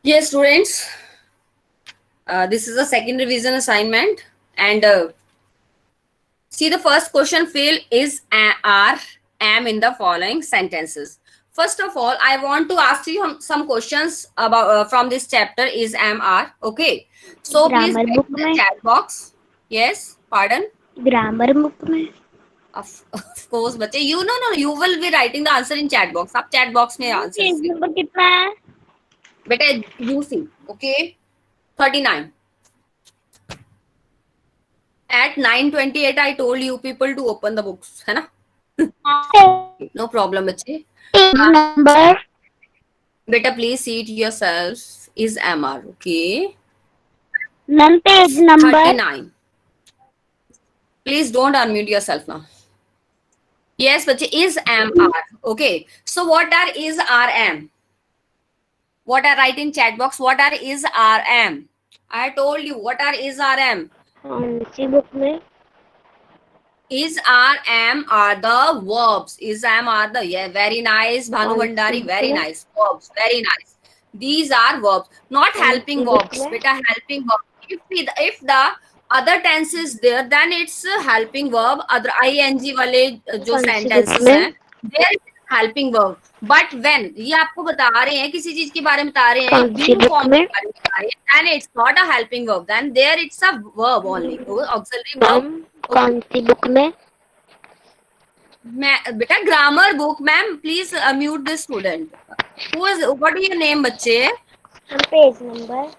Yes, students, this is a second revision assignment. And see, the first question field is are, am in the following sentences. First of all, I want to ask you some questions about from this chapter is am are. Okay. So please grammar write book in the में chat box. Yes, pardon. Grammar book में Of course, बच्चे. You know, no, you will be writing the answer in chat box. आप chat box में answer page see. Number कितना है? बेटा, you see. Okay. 39. At 9:28, I told you people to open the books, है ना? No problem, बच्चे. Page हाँ, number बेटा please seat yourselves is MR, okay? Ma'am page number 39. Please don't unmute yourself now. Yes, बच्चे is MR, okay? So what are is RM? What are write in chat box? What are is RM? I told you what are is RM. कौन सी book में? Is RM are the verbs. Is am are the yeah, very nice, Bhanu कौन सी Bhandari, book very में? nice. Verbs, very nice. These are verbs, not कौन helping सी book verbs. में? Beta helping verb. If the other tense is there, then it's a helping verb. Other ing वाले जो कौन सी book sentences में? हैं, there is helping verb. But when ये आपको बता रहे हैं किसी चीज के बारे में बता रहे हैं कौन सी being बुक form के में? बारे में बता रहे हैं, then it's not a helping verb. Then there it's a verb only, auxiliary verb. Ma'am Okay. कौन सी बुक में? मैं बेटा grammar book ma'am please mute this student who is what is your name बच्चे हम page number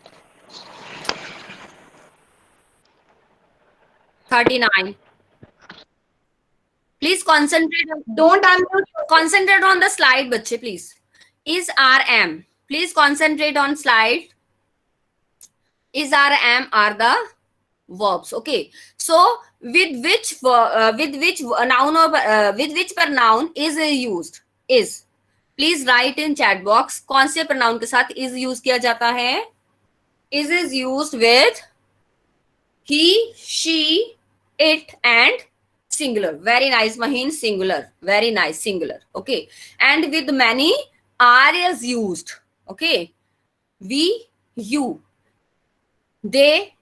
39 please Don't unmute yourself. concentrate on the slide बच्चे please is rm please concentrate on slide is rm are the verbs okay so with which noun or with which pronoun is used is please right in chat box कौन से pronoun के साथ is use किया जाता है is used with he, she, it, and singular. Very nice, Maheen. Singular. Very nice, singular. Okay. And with many, are is used. Okay. We, you, they,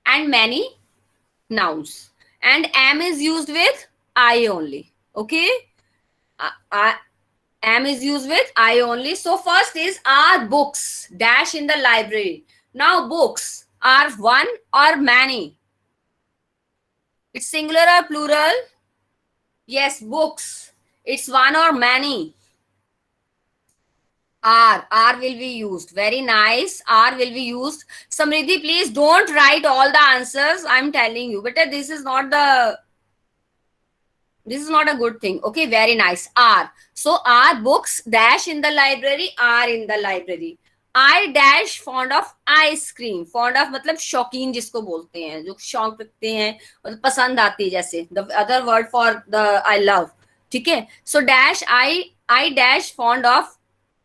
and many nouns. And am is used with I only. Okay. Am is used with I only. So first is are books dash in the library. Now books are one or many. It's singular or plural? Yes, books. It's one or many. R will be used. Very nice. R will be used. Samriddhi, please don't write all the answers. I'm telling you. But this is not a good thing. Okay, very nice. R. So R books dash in the library, are in the library. I dash fond of ice cream. Fond of मतलब शौकीन जिसको बोलते हैं, जो शौक रखते हैं और पसंद आती है जैसे the other word for the I love. ठीक है. So dash I dash fond of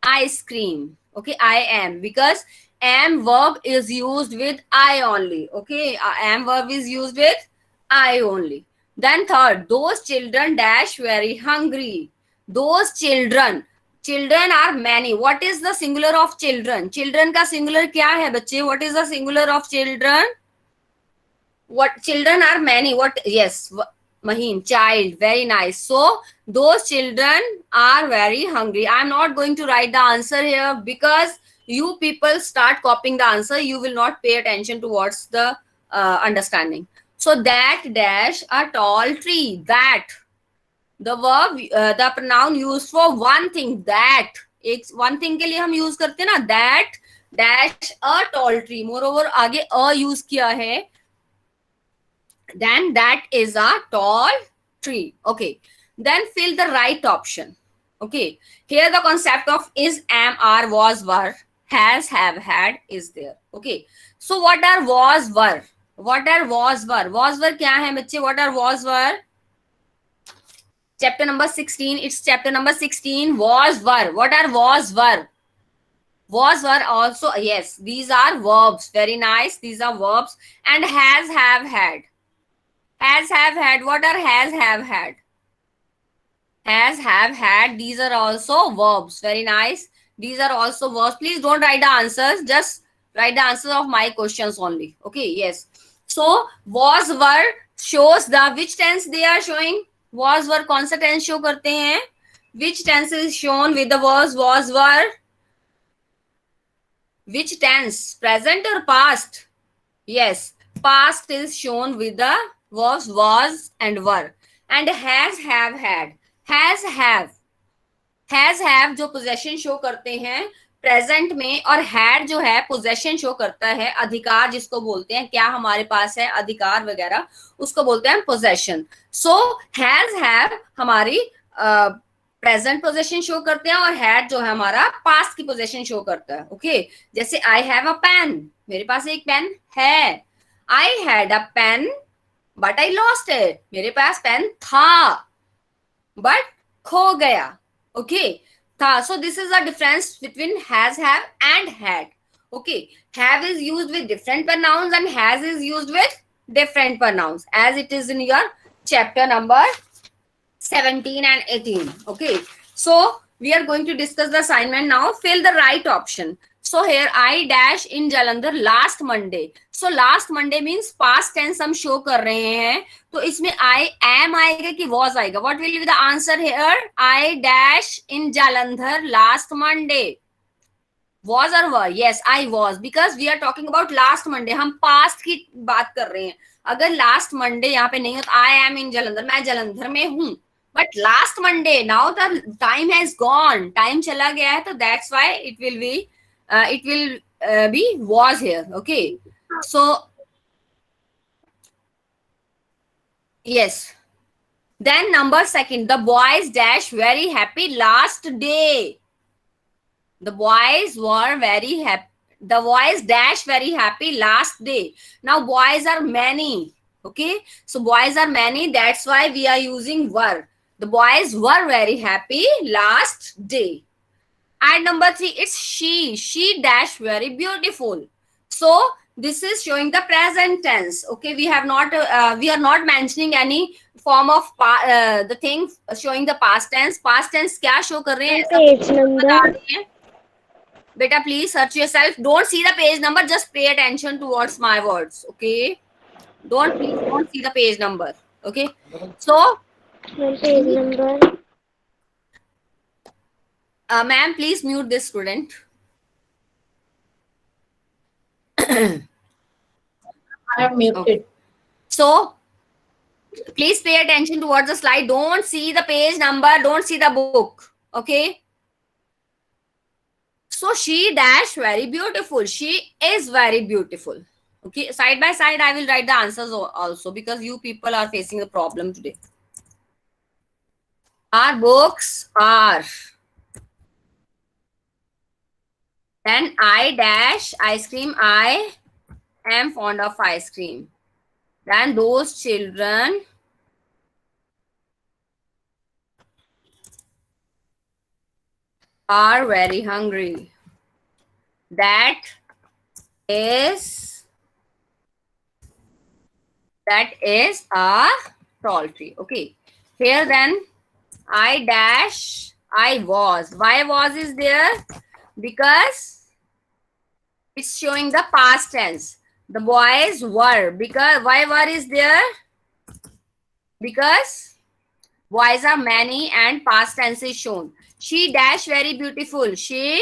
ice cream. Okay, I am because am verb is used with I only. Okay, am verb is used with I only. Then third, those children dash very hungry. Those children. Children are many. What is the singular of children? Children का singular क्या है बच्चे? What is the singular of children? What children are many? What? Yes, Mahim, child. Very nice. So those children are very hungry. I'm not going to write the answer here because you people start copying the answer. You will not pay attention towards the understanding. So that dash a tall tree. That the verb the pronoun used for one thing. That एक one thing के लिए हम use करते हैं ना. That dash a tall tree. Moreover आगे a use किया है. Then that is a tall tree. Okay. Then fill the right option. Okay. Here the concept of is, am, are, was, were, has, have, had is there. Okay. So what are was, were? What are was, were? Was, were क्या है बच्चे? What are was, were? Chapter number 16. It's chapter number 16. Was, were. What are was, were? Was, were also, yes. These are verbs. Very nice. These are verbs. And has, have, had. Has, have, had. What are has, have, had? Has, have, had. These are also verbs. Very nice. These are also verbs. Please don't write the answers. Just write the answers of my questions only. Okay, yes. So was, were shows the which tense they are showing. Was, were कौन सा tense show करते हैं? Which tense is shown with the was, were? Which tense? Present or past? Yes, past is shown with the was and were. And has, have, had. Has, have जो possession show करते हैं present में, और had जो है possession show करता है, अधिकार जिसको बोलते हैं, क्या हमारे पास है अधिकार वगैरह, उसको बोलते हैं पोजेशन. सो हैज, हैव हमारी प्रेजेंट पोजेशन शो करते हैं, और हैड जो है हमारा पास्ट की पोजेशन शो करता है. ओके, जैसे आई हैव अ पेन, मेरे पास एक पेन है. I had a pen but I lost it, मेरे पास पेन था बट खो गया. Okay, so this is the difference between has, have and had. Okay, have is used with different pronouns and has is used with different pronouns, as it is in your chapter number 17 and 18. Okay, so we are going to discuss the assignment now. Fill the right option. So here I dash in Jalandhar last Monday. So last Monday means past tense हम show कर रहे हैं, तो इसमें I am आएगा कि was आएगा? What will be the answer here? I dash in Jalandhar last Monday. Was or were? Yes, I was, because we are talking about last Monday. हम past की बात कर रहे हैं. अगर last Monday यहाँ पे नहीं हो तो I am in Jalandhar, मैं जलंधर में हूँ. But last Monday, now the time has gone, time चला गया है, तो that's why it will be was here. Okay, so yes. Then number second, the boys dash very happy last day. The boys were very happy. The boys dash very happy last day. Now boys are many. Okay, so boys are many, that's why we are using were. The boys were very happy last day. And number three, it's she dash very beautiful. So this is showing the present tense. Okay, we are not mentioning any form of the thing showing the past tense. Past tense क्या show कर रहे हैं? Page number. Beta, please search yourself. Don't see the page number. Just pay attention towards my words. Okay, don't see the page number. Okay, so Page number. Ma'am, please mute this student. I am muted. Okay. So please pay attention towards the slide. Don't see the page number. Don't see the book. Okay. So she dash very beautiful. She is very beautiful. Okay. Side by side, I will write the answers also, because you people are facing a problem today. Our books are. Then I dash ice cream. I am fond of ice cream. Then those children are very hungry. That is a tall tree. Okay. Here then I dash I was. Why was is there? Because it's showing the past tense. The boys were. Because why were is there? Because boys are many and past tense is shown. She dash very beautiful. She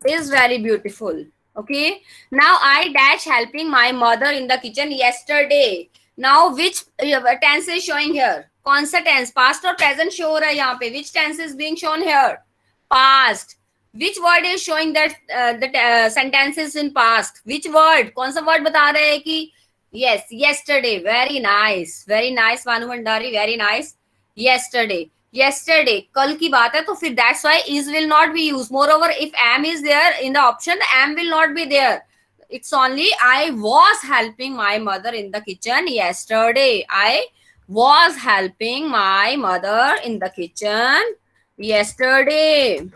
is very beautiful. Okay. Now I dash helping my mother in the kitchen yesterday. Now which tense is showing here? कौन सा tense? Past or present show हो रहा है यहाँ पे? Which tense is being shown here? Past. Which word is showing that the sentence is in past? Which word? कौन सा word बता रहे हैं कि yes, yesterday. Very nice. Very nice, Manu Bhandari. Very nice. Yesterday. Yesterday. कल की बात है, तो फिर that's why is will not be used. Moreover, if am is there in the option, am will not be there. It's only I was helping my mother in the kitchen yesterday. I was helping my mother in the kitchen yesterday.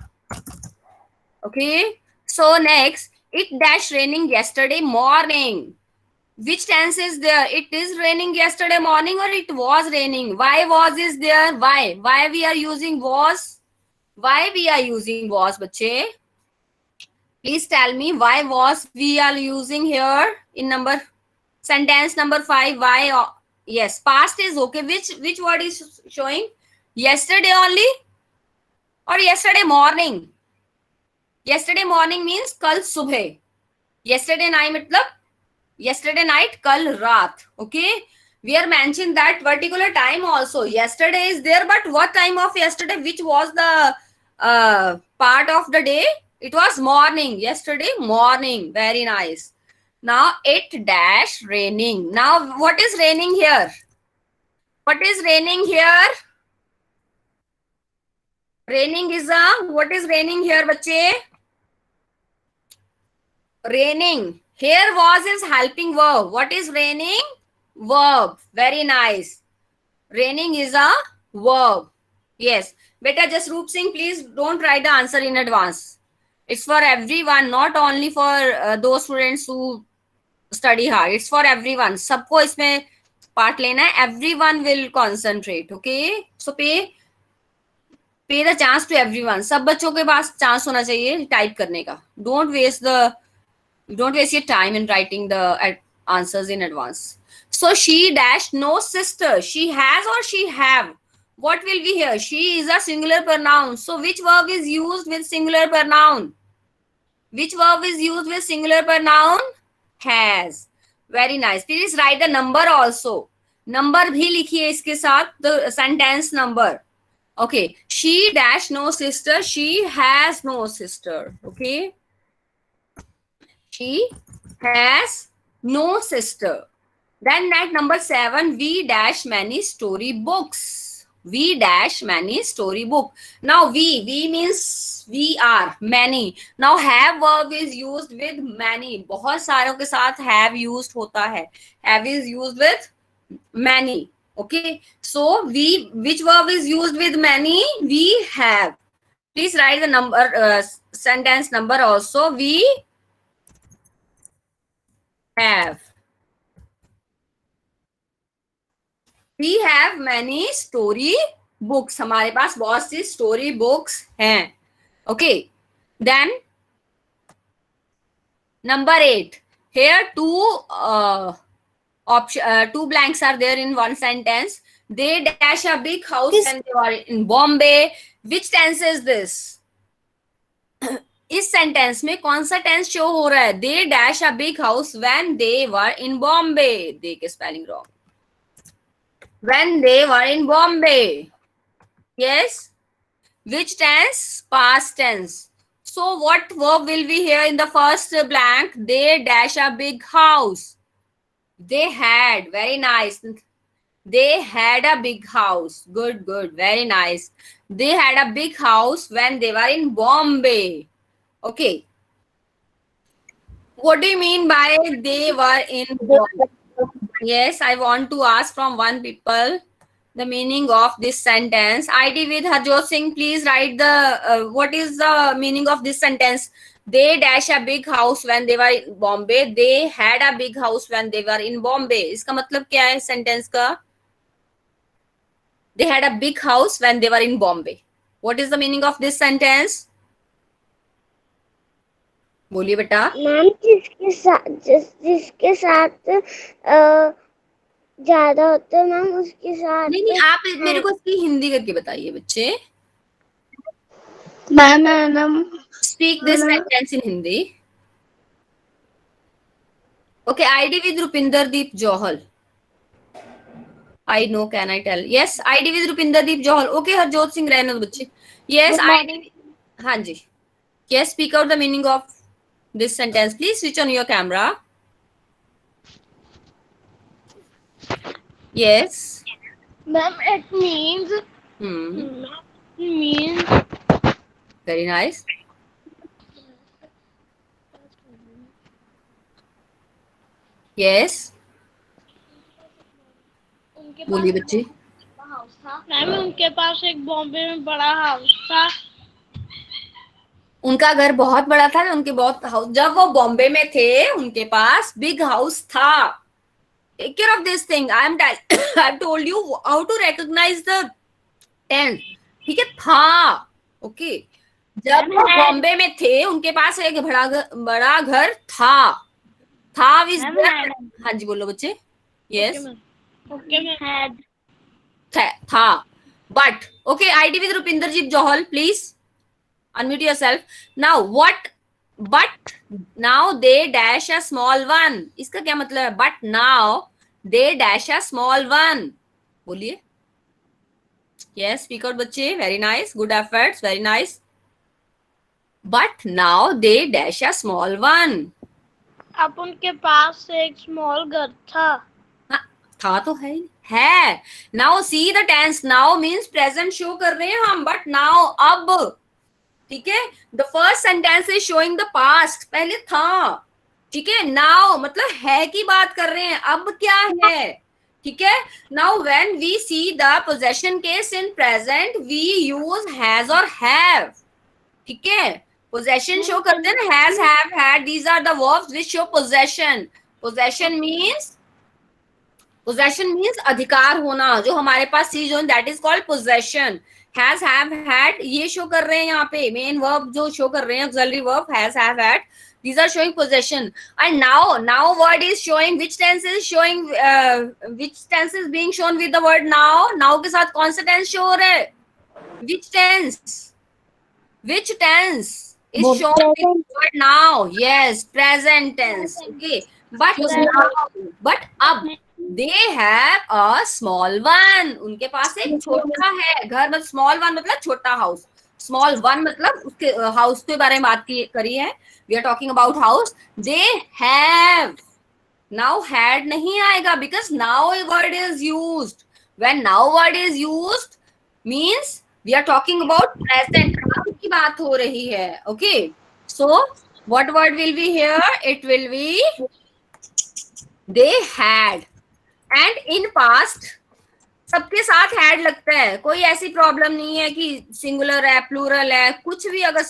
Okay. So next, it dash raining yesterday morning. Which tense is there? It is raining yesterday morning or it was raining? Why was is there? Why we are using was? Why we are using was, बच्चे? Please tell me why was we are using here in sentence number 5. Why? Yes, past is okay. Which word is showing? Yesterday only or yesterday morning? Yesterday morning means कल सुबह. Yesterday night मतलब yesterday night, kal raat. Okay, we are mentioning that particular time also. Yesterday is there, but what time of yesterday? Which was the part of the day? It was morning. Yesterday morning. Very nice. Now it dash raining. Now what is raining here? What is raining here? Raining is what is raining here, bache? Raining. Here was is helping verb. What is raining? Verb. Very nice. Raining is a verb. Yes. Beta Jasroop Singh, please don't write the answer in advance. It's for everyone, not only for those students who study hard. It's for everyone. सबको इसमें part लेना है. Everyone will concentrate. Okay. So pay the chance to everyone. सब बच्चों के पास chance होना चाहिए type करने का. Don't waste your time in writing the answers in advance. So she dash no sister. She has or she have. What will be here? She is a singular pronoun. So which verb is used with singular pronoun? Which verb is used with singular pronoun? Has. Very nice. Please write the number also. Number भी लिखिए इसके साथ. The sentence number. Okay. She dash no sister. She has no sister. Okay. She has no sister. Then at number 7, we dash many story books. We dash many story book. Now we means we are many. Now have verb is used with many. बहुत सारों के साथ have used होता है. Have is used with many. Okay. So which verb is used with many? We have. Please write the number sentence number also. We have. We have many story books. हमारे पास बहुत सी story books हैं. Okay. Then number 8. Here two blanks are there in one sentence. They dash a big house when they were in Bombay. Which tense is this? इस sentence में कौन सा tense show हो रहा है? They dash a big house when they were in Bombay. They के spelling wrong. When they were in Bombay. Yes. Which tense? Past tense. So what verb will be here in the first blank? They dash a big house. They had. Very nice. They had a big house. Good. Very nice. They had a big house when they were in Bombay. Okay. What do you mean by they were in Bombay? Yes, I want to ask from one people the meaning of this sentence. ID with Harjot Singh, please write the what is the meaning of this sentence? They dash a big house when they were in Bombay. They had a big house when they were in Bombay. इसका मतलब क्या है sentence का? They had a big house when they were in Bombay. What is the meaning of this sentence? बोलिए बेटा. Ma'am जिसके साथ ज्यादा होते हैं मैम उसके साथ. नहीं आप मेरे को इसकी हिंदी करके बताइए बच्चे. Ma'am Speak this sentence in Hindi. Okay, ID with Rupinder Deep Johal. I know, can I tell? Yes, ID with Rupinder Deep Johal. Okay, Harjot Singh रहने दो बच्चे. Yes, ID. हाँ जी. Yes, speak out the meaning of this sentence. Please switch on your camera. Yes. Ma'am, it means. Very nice. Yes. बोलिए बच्चे. Ma'am उनके पास एक बॉम्बे में बड़ा हाउस था. उनका घर बहुत बड़ा था. उनके बहुत हाउस. जब वो बॉम्बे में थे उनके पास बिग हाउस था. Take care of this thing. I've told you how to recognize the tense. ठीक है. था ओके, जब वो बॉम्बे में थे उनके पास एक बड़ा घर था इज हाँ जी बोलो बच्चे. Yes, okay ma'am. हैड. था. But okay, ID with Rupinderjit Johal please unmute yourself. Now what? But now they dash a small one. इसका क्या मतलब है? But now they dash a small one. बोलिए. Yes, speak out बच्चे. Very nice. Good efforts. Very nice. But now they dash a small one. अब उनके पास एक small घर था. हाँ, था तो है. Now see the tense. Now means present show कर रहे हैं हम. But now अब, ठीक है. The first sentence is showing the past. पहले था, ठीक है. नाउ मतलब है की बात कर रहे हैं. अब क्या है, ठीक है. Now when we see the possession case in present we use has और हैव, ठीक है. पोजेशन शो करते हैं ना, has, have, had. These are the verbs which show possession. Possession means अधिकार होना, जो हमारे पास चीज हो, that is called possession. Has, have, had ये शो कर रहे हैं यहाँ पे. मेन वर्ब जो शो कर रहे हैं, auxiliary verb has, have, had, these are showing possession. And now word is showing, which tense is showing, which tense is being shown with the word now के साथ कौन सा tense show हो रहा है? which tense is shown with the word now? Yes, present tense. Okay, but अब they have a small one. उनके पास एक छोटा है घर. मतलब small one मतलब छोटा house. Small one मतलब उसके हाउस के बारे में बात करी है. We are talking about house. They have. Now had नहीं आएगा because now a word is used. When now word is used means we are talking about present. अब की बात हो रही है. Okay. So what word will be here? It will be they had. And in past सबके साथ had लगता है. कोई ऐसी प्रॉब्लम नहीं है कि सिंगुलर है, प्लूरल है, कुछ भी. अगर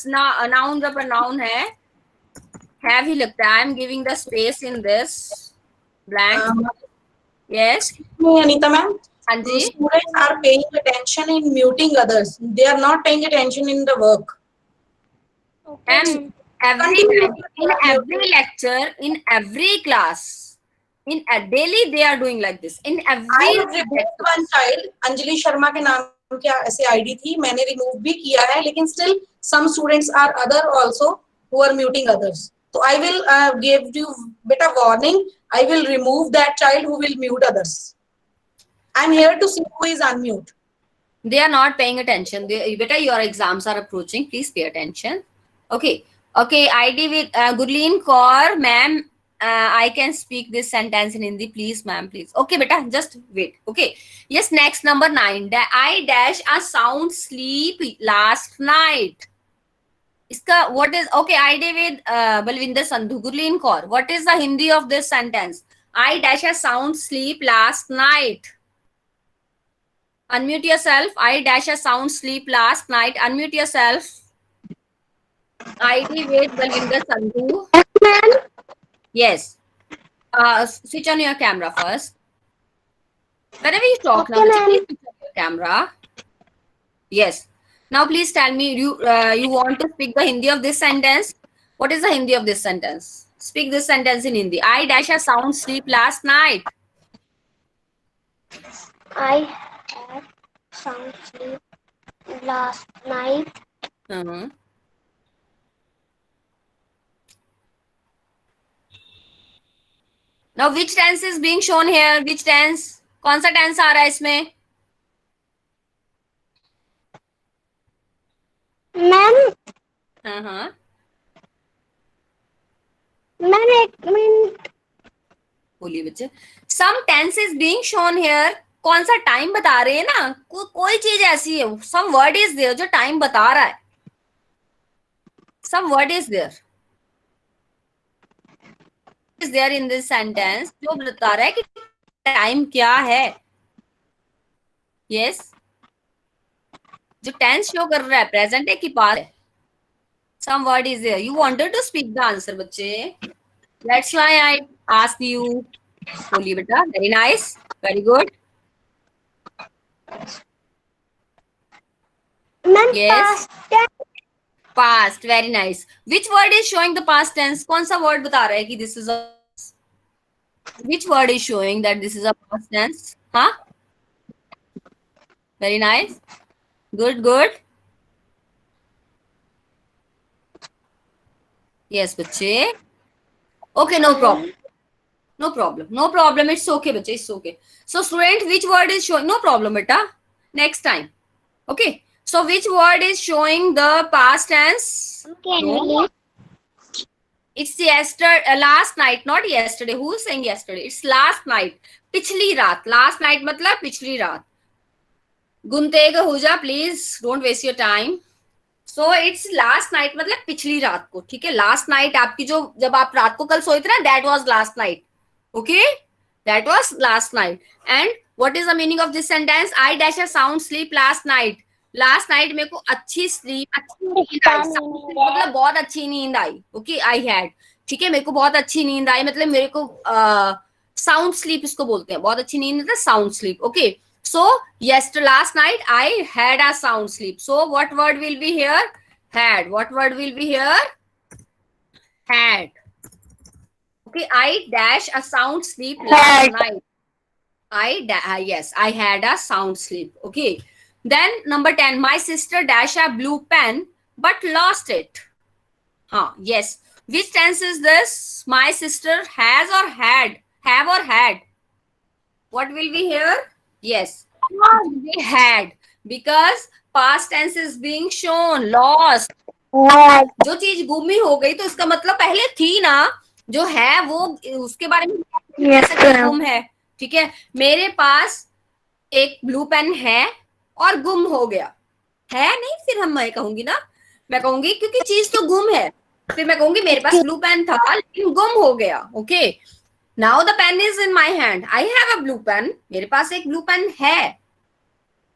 नाउन का प्रोनाउन है ही लगता है. I am giving the space in this blank. Yes Anita ma'am. हाँ जी. Students are paying attention in muting others. They are not paying attention in the work. And in every lecture, in every class, in a daily they are doing like this. In every I have removed one child. Anjali Sharma के नाम की ऐसे ID थी, मैंने remove भी किया है, लेकिन still some students are other also who are muting others. So I will give you bit of warning. I will remove that child who will mute others. I'm here to see who is unmute. They are not paying attention. Beta, your exams are approaching. Please pay attention. Okay. ID with Gurleen Kaur, ma'am. I can speak this sentence in Hindi, please, ma'am, please. Okay, beta, just wait. Okay. Yes, next number 9. I dash a sound sleep last night. Iska what is okay? ID with Balvinder Sandhu, Gurleen Kaur. What is the Hindi of this sentence? I dash a sound sleep last night. Unmute yourself. I dash a sound sleep last night. Unmute yourself. ID with Balvinder Sandhu. Yes. Switch on your camera first. Whenever you talk now, please switch on your camera. Yes. Now please tell me, you want to speak the Hindi of this sentence? What is the Hindi of this sentence? Speak this sentence in Hindi. I dash a sound sleep last night. I had sound sleep last night. Now which tense is being shown here? Which tense? कौन सा tense आ रहा है इसमें? Ma'am एक minute बोलिए बच्चे. Some tense is being shown here. कौन सा टाइम बता रहे हैं ना. कोई चीज ऐसी है. Some word is there जो टाइम बता रहा है. Some word is there. Is there in this sentence जो बता रहा है कि टाइम क्या है. Yes. जो टेंस शो कर रहा है प्रेजेंट है कि पास्ट है. Some word is there. You wanted to speak the answer बच्चे. That's why I asked you. बोलिए बेटा. Very nice. Very good. Yes. Past. Very nice. Which word is showing the past tense? कौन सा word बता रहा है कि this is a, which word is showing that this is a past tense? हाँ? Very nice. Good, good. Yes, बच्चे. Okay, no problem. No problem. No problem. It's okay, बच्चे. It's okay. So, student, which word is showing? No problem, beta. Next time. Okay. So, which word is showing the past tense? No. It's yesterday, last night, not yesterday. Who is saying yesterday? It's last night. पिछली रात. Last night मतलब पिछली रात. गुनतेग हुजा, please don't waste your time. So it's last night मतलब पिछली रात को. ठीक है. Last night आपकी जो जब आप रात को कल सोए थे ना, that was last night. Okay, that was last night. And what is the meaning of this sentence? I dash a sound sleep last night. Last night मेरे को अच्छी sleep, अच्छी नींद आई. मतलब बहुत अच्छी नींद आई. Okay, I had. ठीक है, मेरे को बहुत अच्छी नींद आई. मतलब मेरे को sound sleep इसको बोलते हैं. बहुत अच्छी नींद है sound sleep. Okay, so last night I had a sound sleep. So what word will be here? Had. What word will be here? Had. Okay, I dash a sound sleep last night. Yes, I had a sound sleep. Okay. Then number 10, my sister dash a blue pen but lost it. Yes. Which tense is this? My sister has or had? Have or had? What will be here? Yes. They had. Because past tense is being shown. Lost. जो चीज गुमी हो गई तो इसका मतलब पहले थी ना, जो है वो उसके बारे में गुम है. ठीक है, मेरे पास एक ब्लू पेन है और गुम हो गया है. नहीं, फिर मैं कहूंगी ना, मैं कहूंगी क्योंकि चीज तो गुम है, फिर मैं कहूंगी मेरे पास ब्लू पेन था लेकिन गुम हो गया. Okay, now the pen is in my hand. I have a blue pen. मेरे पास एक ब्लू पेन है.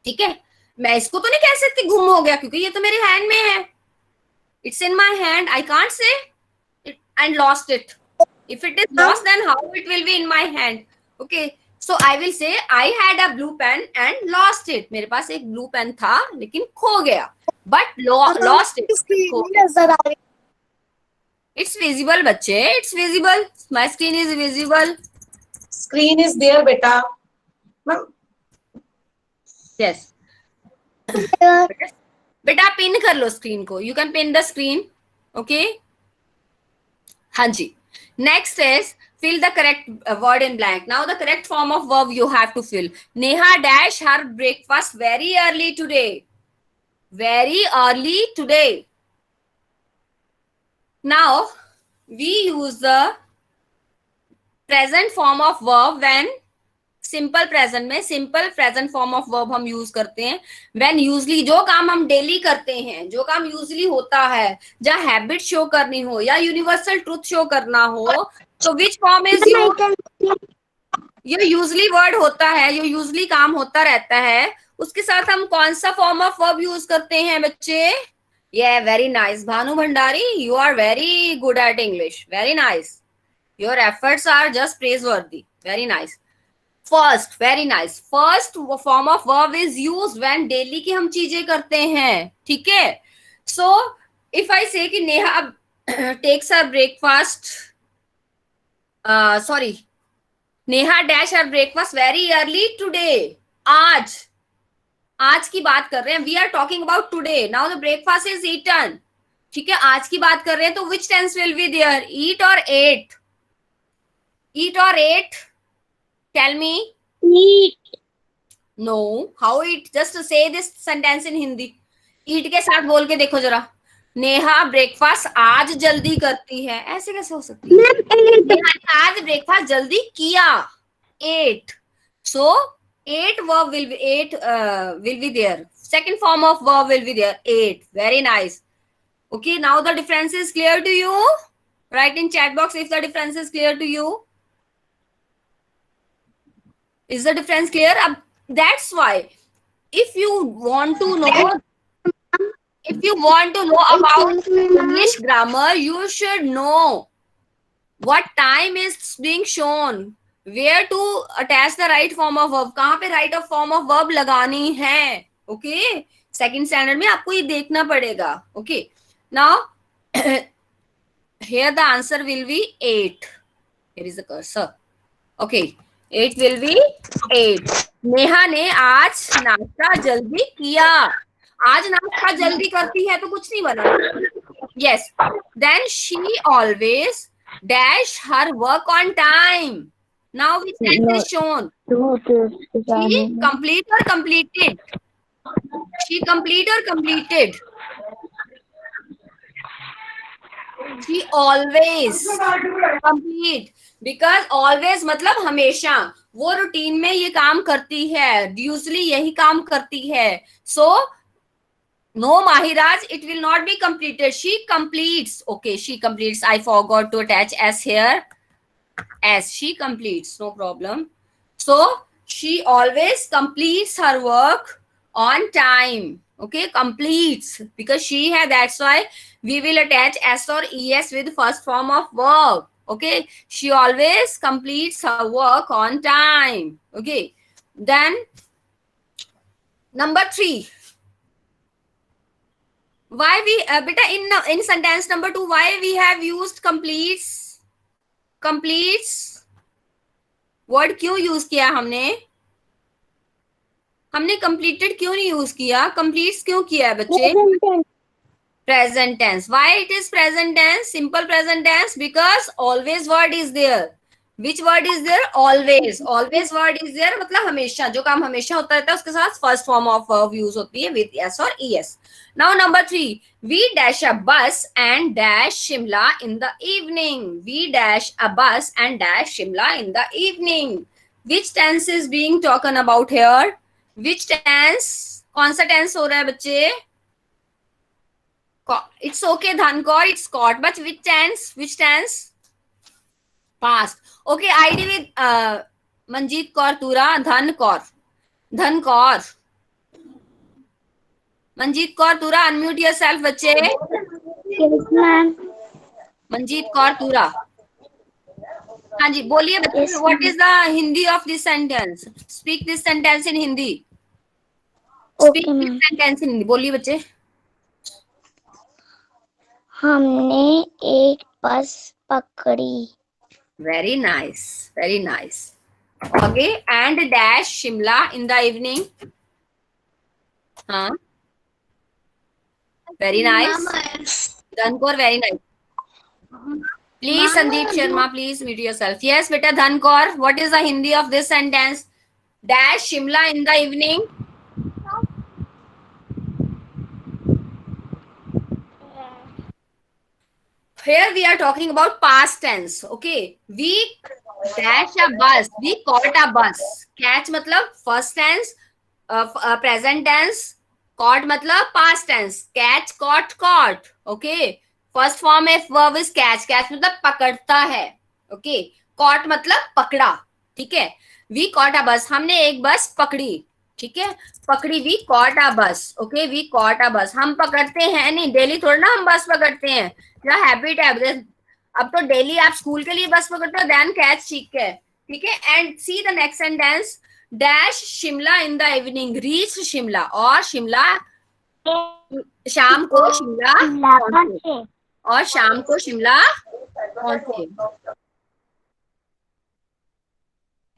ठीक है, मैं इसको तो नहीं कह सकती गुम हो गया क्योंकि ये तो मेरे हैंड में है. It's in my hand. I can't say it and lost it. If it is lost, then how it will be in my hand? Okay. So I will say I had a blue pen and lost it. मेरे पास एक blue pen था लेकिन खो गया. But lost it. It's visible, बच्चे. It's visible. My screen is visible. Screen is there, beta. Yes. बेटा pin कर लो स्क्रीन को. You can pin the screen. Okay, हाँ जी. Next is fill the correct word in blank. Now the correct form of verb you have to fill. Neha dash her breakfast very early today. Very early today. Now we use the present form of verb when simple present में simple present form of verb हम use करते हैं when usually जो काम हम daily करते हैं, जो काम यूजली होता है, जहाँ हैबिट शो करनी हो या यूनिवर्सल ट्रूथ शो करना हो, तो विच फॉर्म इज ये यूजली वर्ड होता है, ये यूजली काम होता रहता है, उसके साथ हम कौन सा फॉर्म ऑफ वर्ब यूज करते हैं बच्चे? ये very nice Bhanu Bhandari, you are very good at English. Very nice. Your efforts are just praiseworthy. Very nice. First, very nice. First form of verb is used when daily की हम चीजें करते हैं. ठीक है, सो इफ आई से कि Neha takes her breakfast, sorry, Neha dash her breakfast very early today. आज की बात कर रहे हैं. We are talking about today. Now the breakfast is eaten. ठीक है, आज की बात कर रहे हैं तो which tense will be there? Eat और एट? ईट और ate? Tell me. Eat. No. How eat? Just say this sentence in Hindi. Eat के साथ बोल के देखो जरा. नेहा ब्रेकफास्ट आज जल्दी करती है. ऐसे कैसे हो सकती है? नेहा ने आज ब्रेकफास्ट जल्दी किया. Ate. So ate verb will be there. Second form of verb will be there. Ate. Very nice. Okay. Now the difference is clear to you. Write in chat box if the difference is clear to you. Is the difference clear? That's why if you want to know about English grammar, you should know what time is being shown, where to attach the right form of verb, कहाँ पे right of form of verb लगानी है. Okay, second standard में आपको ये देखना पड़ेगा. Okay, now here the answer will be 8. Here is the cursor. Okay, 8 will be 8. Neha ने आज नाश्ता जल्दी किया. आज नाश्ता जल्दी करती है तो कुछ नहीं बना. Yes, then she always dash her work on time. Now which tense is shown? She complete or completed? She complete or completed? She always complete. Because always मतलब हमेशा, वो रूटीन में ये काम करती है, यूजली यही काम करती है. So no, Mahiraj, it will not be completed. She completes. Okay, she completes. I forgot to attach S here. S, she completes. No problem. So she always completes her work on time. Okay, completes, because she has, that's why we will attach S or ES with first form of verb. Okay, she always completes her work on time. Okay, then number 3. Why we beta in sentence number 2, why we have used completes? Word क्यों use किया हमने completed क्यों नहीं use किया? completes क्यों किया है बच्चे? Present tense. Why it is present tense? Simple present tense, because always word is there. Which word is there? Always. Always word is there मतलब हमेशा, जो काम हमेशा होता रहता है उसके साथ first form of verb use होती है with S or ES. Now number 3, we dash a bus and dash Shimla in the evening. We dash a bus and dash Shimla in the evening. Which tense is being talked about here? Which tense? कौन सा tense हो रहा है बच्चे? It's okay, Dhankor, it's caught, but which tense? Which tense? Past. Okay, ID with Manjeet Kaur Tura, Dhankor. Manjeet Kaur Tura, unmute yourself, बच्चे. Yes, ma'am. Manjeet Kaur Tura. हाँ जी, बोलिए बच्चे. Yes, What is the Hindi of this sentence? Speak this sentence in Hindi. Speak Okay, this ma'am. sentence in Hindi. बोलिए बच्चे. हमने एक बस पकड़ी. Very nice, very nice. Okay, and dash Shimla in the evening. Huh? Very nice. Dhankor, very nice. Please, Sandeep Sharma, please mute yourself. Yes, beta Dhankor, what is the Hindi of this sentence? Dash Shimla in the evening. Here we are talking about past tense. Okay, we dash a bus, we caught a bus. Catch मतलब first tense, present tense. Caught मतलब past tense. Catch, caught. Okay, first form of verb is catch. Catch मतलब पकड़ता है. Okay, caught मतलब पकड़ा. ठीक है, we caught a bus, हमने एक बस पकड़ी. ठीक है, पकड़ी, वी कॉट अ बस. ओके, वी कॉट अ बस. हम पकड़ते हैं नहीं, डेली थोड़ा ना हम बस पकड़ते हैं. क्या हैबिट है, अब तो डेली आप स्कूल के लिए बस पकड़ते हो. देन कैच, ठीक है. ठीक है, and see the next sentence. Dash Shimla in the evening, reach Shimla, और शिमला शाम को शिमला पहुंचे, और शाम को शिमला पहुंचे.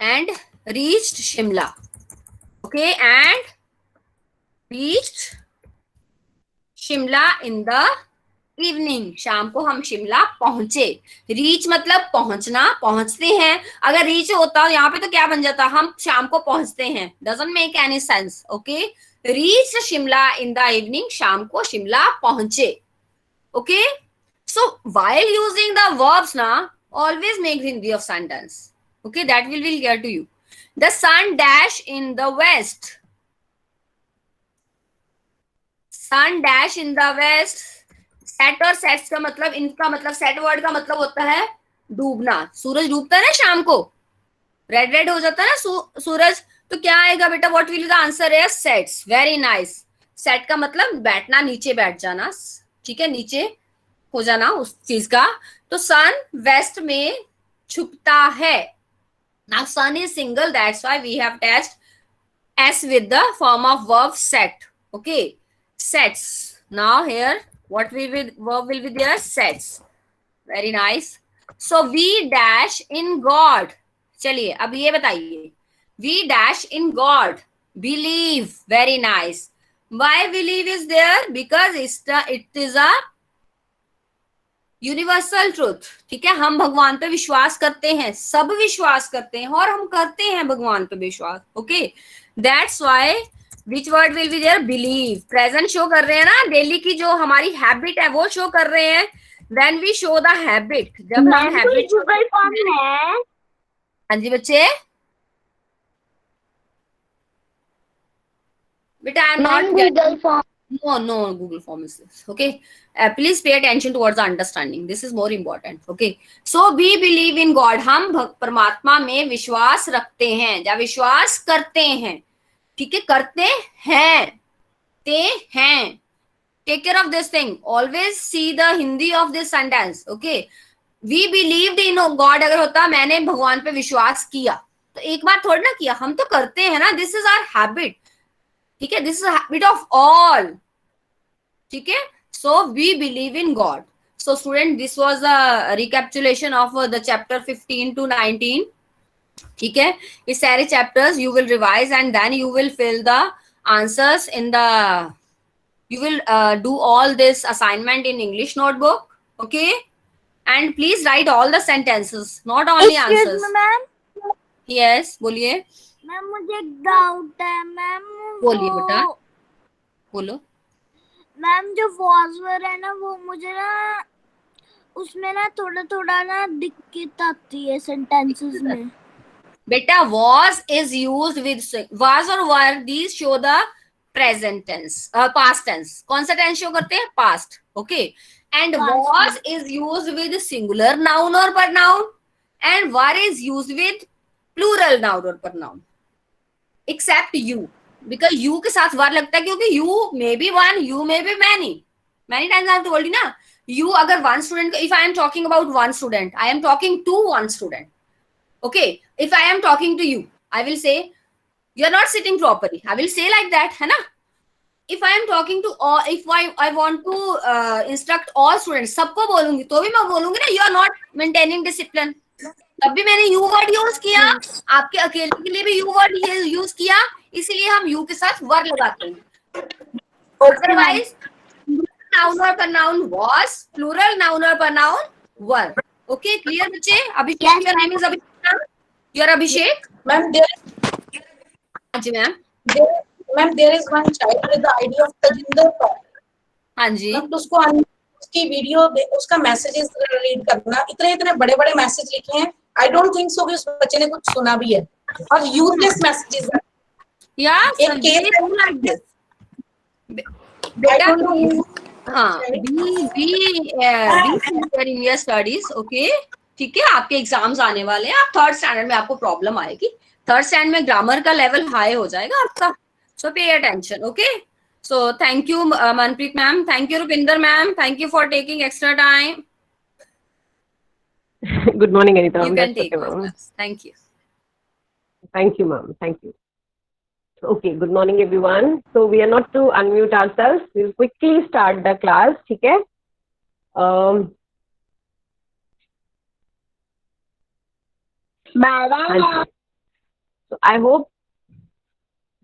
And reached Shimla. Okay, and reached Shimla in the evening. शाम को हम शिमला पहुंचे. रीच मतलब पहुंचना, पहुंचते हैं. अगर रीच होता यहाँ पे तो क्या बन जाता, हम शाम को पहुंचते हैं. Doesn't make any sense. Okay, reached Shimla in the evening, शाम को शिमला पहुंचे. Okay, so while using the verbs ना, always make Hindi of sentence. Okay, that will get to you. The sun dash in the west. Sun dash in the west. Set और sets का मतलब, इनका मतलब, set word का मतलब होता है डूबना. सूरज डूबता है ना शाम को, रेड हो जाता है ना सूरज, तो क्या आएगा बेटा? What will be the answer है? Sets. Very nice. Set का मतलब बैठना, नीचे बैठ जाना. ठीक है, नीचे हो जाना उस चीज का. तो सन वेस्ट में छुपता है. Now sun is single, that's why we have attached S with the form of verb set. Okay, sets. Now here what verb will be there? Sets. Very nice. So we dash in God. चलिए अब ये बताइए, we dash in God, believe. Very nice. Why believe is there? Because it is a universal truth. ठीक है, हम भगवान पे विश्वास करते हैं, सब विश्वास करते हैं और हम करते हैं भगवान पे विश्वास. Okay, that's why which word will be there? Believe. Present show कर रहे हैं ना, डेली की जो हमारी हैबिट है वो शो कर रहे हैं. When we show the habit, जब हम हैबिट गूगल फॉर्म है. हाँ जी बच्चे, बेटा I am not Google form. No, Google form is this. Okay. Please pay attention towards the understanding. This is more important. Okay. So we believe in God. हम परमात्मा में विश्वास रखते हैं या विश्वास करते हैं. ठीक है, करते हैं, ते हैं. Take care of this thing. Always see the Hindi of this sentence. Okay. We believed in God अगर होता मैंने भगवान पे विश्वास किया, तो एक बार थोड़ी ना किया, हम तो करते हैं ना. This is our habit. ठीक है, this is habit of all. ठीक है, so we believe in God. So student, this was the recapitulation of the chapter 15 to 19. ठीक है, ये सारे chapters you will revise and then you will fill the answers in the, you will do all this assignment in English notebook. Okay, and please write all the sentences, not only answers. Ma'am, Yes, बोलिए. Ma'am मुझे एक doubt है ma'am. बोलिए बेटा, बोलो. Ma'am जो वॉजवर है ना, वो मुझे ना उसमें ना थोड़ा थोड़ा ना दिक्कत आती है सेंटेंसेस में. बेटा was is used with was और were, these show the present tense, past tense. कौन सा tense show करते हैं? past. Okay, and was is used with singular noun or pronoun, and were is used with plural noun or pronoun, except you, because you के साथ वर लगता है क्योंकि you may be one, you may be many. Many times I have told you ना, you अगर one student, if I am talking about one student, I am talking to one student. Okay, if I am talking to you, I will say you are not sitting properly. I will say like that, है ना. If I am talking to all, if I want to instruct all students, सबको बोलूंगी तो भी मैं बोलूंगी ना you are not maintaining discipline. तब भी मैंने यू वर्ड यूज किया, आपके अकेले के लिए भी यू वर्ड यूज किया, इसीलिए हम यू के साथ वर लगाते हैं. अदरवाइज नाउन और pronoun was, plural noun और pronoun were. ओके, क्लियर बच्चे? Abhishek, your name is Abhishek. Your Abhishek. Ma'am जी ma'am. Ma'am there is one child with the ID of Tajinder Pal. हाँ जी. तो उसको उसकी वीडियो, उसका मैसेजेस रीड करना. इतने इतने बड़े बड़े मैसेज लिखे हैं. आई डोंट थिंक सो कि उस बच्चे ने कुछ सुना भी है, और यूजलेस मैसेजेस हैं. या एक केस लाइक दिस. हाँ, be in your studies. Okay, ठीक है, आपके एग्जाम्स आने वाले हैं. आप थर्ड स्टैंडर्ड में आपको प्रॉब्लम आएगी. थर्ड स्टैंडर्ड में ग्रामर का लेवल हाई हो जाएगा आपका. So pay attention. Okay, so thank you Manpreet ma'am, thank you Rupinder ma'am, thank you for taking extra time. Good morning Anita. You can take okay, thank you. Thank you ma'am, thank you. Okay, good morning everyone. So we are not to unmute ourselves, we'll quickly start the class. ठीक है. So I hope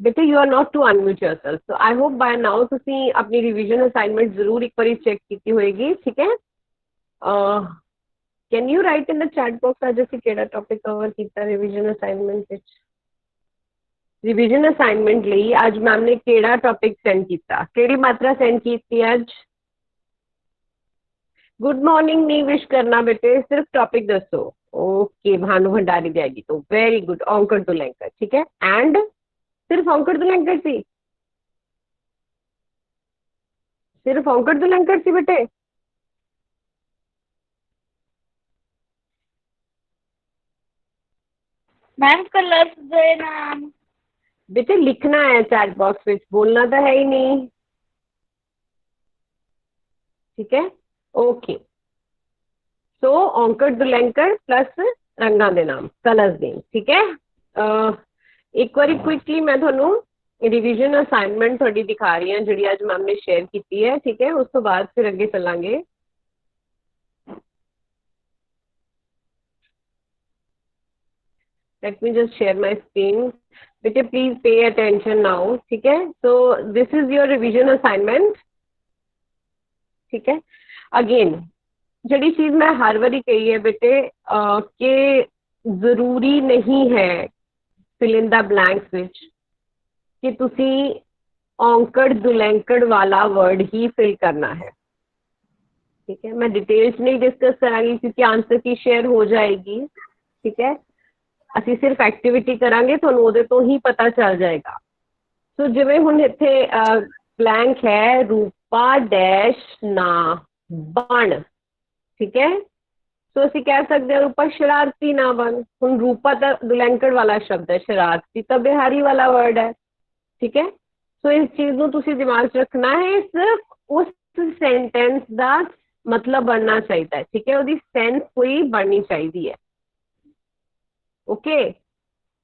बेटे you are not to unmute yourself. So I hope by now तुसी अपनी revision assignment जरूर एक बारी check कीती होएगी. ठीक है. Can you write in the chat box आज ਅਸੀਂ ਕਿਹੜਾ topic cover ਕੀਤਾ revision assignment ਵਿੱਚ? Revision assignment ਲਈ ਅੱਜ ਮੈਮ ਨੇ ਕਿਹੜਾ topic send ਕੀਤਾ? ਕਿਹੜੀ ਮਾਤਰਾ send ਕੀਤੀ ਅੱਜ? Good morning नहीं wish करना बेटे, सिर्फ topic दसो. Okay, भानु भंडारी जाएगी तो very good. औंकर दुलैंकर. ठीक है. And सिर्फ औंकर दुलैंकर सी, सिर्फ औंकर दुलैंकर सी बेटे. मैम कलर्स दे नाम बेटे लिखना है चैट बॉक्स में, बोलना तो है ही नहीं. ठीक है. ओके, सो औंकर दुलैंकर प्लस रंगा दे नाम, कलर्स नेम. ठीक है. एक बार क्विकली मैं थानू ਰਿਵੀਜ਼ਨ ਅਸਾਈਨਮੈਂਟ ਤੁਹਾਡੀ ਦਿਖਾ ਰਹੀ ਹਾਂ ਜਿਹੜੀ ਅੱਜ ਮੈਮ ਨੇ ਸ਼ੇਅਰ ਕੀਤੀ ਹੈ, ਠੀਕ ਹੈ। ਉਸ ਤੋਂ ਬਾਅਦ ਫਿਰ ਅੱਗੇ ਚੱਲਾਂਗੇ। Let me just share my screen. बेटे please pay attention now, ठीक है। So this is your revision assignment, ठीक है। Again ਜਿਹੜੀ ਚੀਜ਼ ਮੈਂ ਹਰ ਵਾਰੀ ਕਹੀ ਹੈ ਬੇਟੇ ਕਿ ਜ਼ਰੂਰੀ ਨਹੀਂ ਹੈ fill in the blanks ਵਿੱਚ ਕਿ ਤੁਸੀਂ ਔਂਕੜ ਦੁਲੈਂਕੜ ਵਾਲਾ ਵਰਡ ਹੀ ਫਿਲ ਕਰਨਾ ਹੈ, ठीक है। मैं डिटेल्स नहीं डिस्कस करांगी क्योंकि आंसर की शेयर हो जाएगी, ठीक है। ਅਸੀਂ ਸਿਰਫ ਐਕਟੀਵਿਟੀ ਕਰਾਂਗੇ, ਤੁਹਾਨੂੰ ਉਹਦੇ ਤੋਂ ਹੀ ਪਤਾ ਚੱਲ ਜਾਏਗਾ। ਸੋ ਜਿਵੇਂ ਹੁਣ ਇੱਥੇ ਬਲੈਂਕ ਹੈ ਰੂਪਾ ਡੈਸ਼ ਨਾ ਬਣ, ਠੀਕ ਹੈ। ਸੋ ਅਸੀਂ ਕਹਿ ਸਕਦੇ ਹਾਂ ਰੂਪਾ ਸ਼ਰਾਰਤੀ ਨਾ ਬਣ। ਹੁਣ ਰੂਪਾ ਤਾਂ ਦੁਲੈਂਕੜ ਵਾਲਾ ਸ਼ਬਦ ਹੈ, ਸ਼ਰਾਰਤੀ ਤਾਂ ਬਿਹਾਰੀ ਵਾਲਾ ਵਰਡ ਹੈ, ਠੀਕ ਹੈ। ਸੋ ਇਸ ਚੀਜ਼ ਨੂੰ ਤੁਸੀਂ ਦਿਮਾਗ 'ਚ ਰੱਖਣਾ ਹੈ, ਸਿਰਫ ਉਸ ਸੈਂਟੈਂਸ ਦਾ ਮਤਲਬ ਬਣਨਾ ਚਾਹੀਦਾ ਹੈ, ਠੀਕ ਹੈ। ਉਹਦੀ ਸੈਂਸ ਕੋਈ ਬਣਨੀ ਚਾਹੀਦੀ ਹੈ, ओके।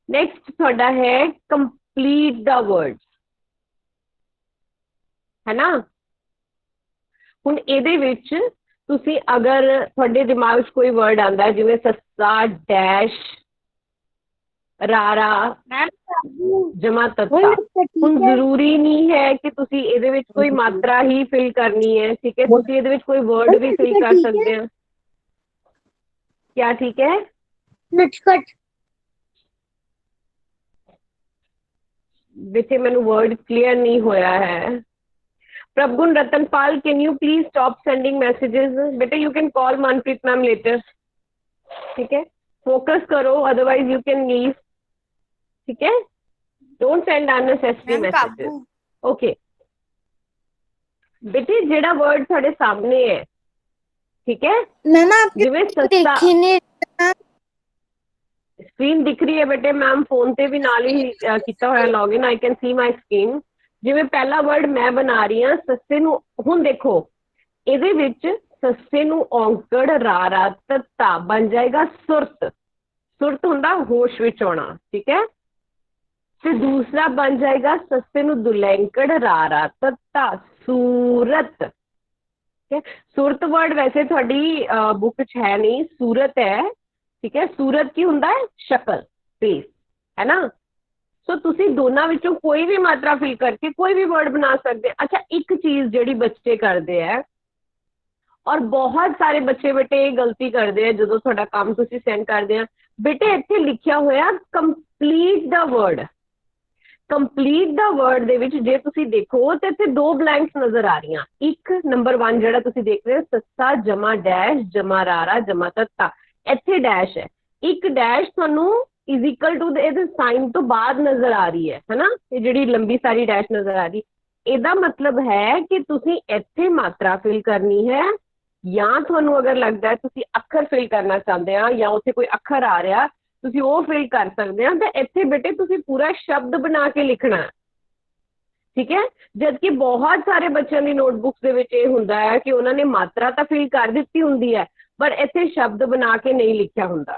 नेक्स्ट थोड़ा है कंप्लीट द वर्ड्स, है ना। हुण इहदे विच तुसी अगर थोड़े दिमाग 'च कोई वर्ड आंदा है जिवें सस्सा डैश रारा जमा तत्ता, हुण जरूरी नहीं है कि तुसी इहदे विच कोई मात्रा ही फिल करनी है, ठीक है। तुसी इहदे विच कोई वर्ड भी फिल कर सकते हैं। क्या ठीक है? नटखट बेटे मैंने वर्ड क्लियर नहीं होया है। Prabhgun Ratanpal can you please stop sending messages? बेटे you can call Manpreet ma'am later, ठीक है। फोकस करो अदरवाइज यू कैन लीव, ठीक है। Don't send unnecessary messages, okay. बेटे जेड़ा वर्ड थोड़े सामने है, ठीक है, मैम आपके जिवें सस्ता स्क्रीन दिख रही है बेटे, मैम फोन पे भी नाल ही किया होया login, I can C my screen. जिवें पहला वर्ड मैं बना रही हाँ सस्से नूं, हुण देखो इहदे विच सस्से नूं औंकड़ रारा तत्ता बन जाएगा सुरत। सुरत हुंदा होश विच आउणा, ठीक है। ते दूसरा बन जाएगा सस्से नूं दुलैंकड़ रारा तत्ता सूरत, ठीक है। सूरत वर्ड वैसे थोड़ी बुक च है नहीं, सूरत है, ठीक है। सूरत की हुंदा है शक्ल, फेस, है ना। सो तुसी दोनों विचों कोई भी मात्रा फिल करके कोई भी वर्ड बना सकते हैं। अच्छा एक चीज जिहड़ी बच्चे करते हैं और बहुत सारे बच्चे बेटे गलती करते हैं जो तुहाडा काम तुसी सेंड करते हैं, बेटे इत्थे लिखिया होया complete the word. Complete the word दे विच जे तुसी देखो तो इत्थे दो ब्लैंक्स नजर आ रही हैं। एक नंबर 1 जिहड़ा तुसी देख रहे हो सस्सा जमा डैश जमा रारा जमा तत्ता, ਇੱਥੇ ਡੈਸ਼ ਹੈ। ਇੱਕ ਡੈਸ਼ ਤੁਹਾਨੂੰ ਇਜ਼ ਇਕੁਅਲ ਟੂ ਇਹਦੇ ਸਾਈਨ ਤੋਂ ਬਾਅਦ ਨਜ਼ਰ ਆ ਰਹੀ ਹੈ ਨਾ, ਇਹ ਜਿਹੜੀ ਲੰਬੀ ਸਾਰੀ ਡੈਸ਼ ਨਜ਼ਰ ਆ ਰਹੀ, ਇਹਦਾ ਮਤਲਬ ਹੈ ਕਿ ਤੁਸੀਂ ਇੱਥੇ ਮਾਤਰਾ ਫਿਲ ਕਰਨੀ ਹੈ, ਜਾਂ ਤੁਹਾਨੂੰ ਅਗਰ ਲੱਗਦਾ ਤੁਸੀਂ ਅੱਖਰ ਫਿਲ ਕਰਨਾ ਚਾਹੁੰਦੇ ਆ ਜਾਂ ਉੱਥੇ ਕੋਈ ਅੱਖਰ ਆ ਰਿਹਾ ਤੁਸੀਂ ਉਹ ਫਿਲ ਕਰ ਸਕਦੇ ਆ, ਤਾਂ ਇੱਥੇ ਬੇਟੇ ਤੁਸੀਂ ਪੂਰਾ ਸ਼ਬਦ ਬਣਾ ਕੇ ਲਿਖਣਾ, ਠੀਕ ਹੈ। ਜਦਕਿ ਬਹੁਤ ਸਾਰੇ ਬੱਚਿਆਂ ਦੀ ਨੋਟਬੁੱਕਸ ਦੇ ਵਿੱਚ ਇਹ ਹੁੰਦਾ ਹੈ ਕਿ ਉਹਨਾਂ ਨੇ ਮਾਤਰਾ ਤਾਂ ਫਿਲ ਕਰ ਦਿੱਤੀ ਹੁੰਦੀ ਹੈ पर इत्थे शब्द बना के नहीं लिखा हुंदा,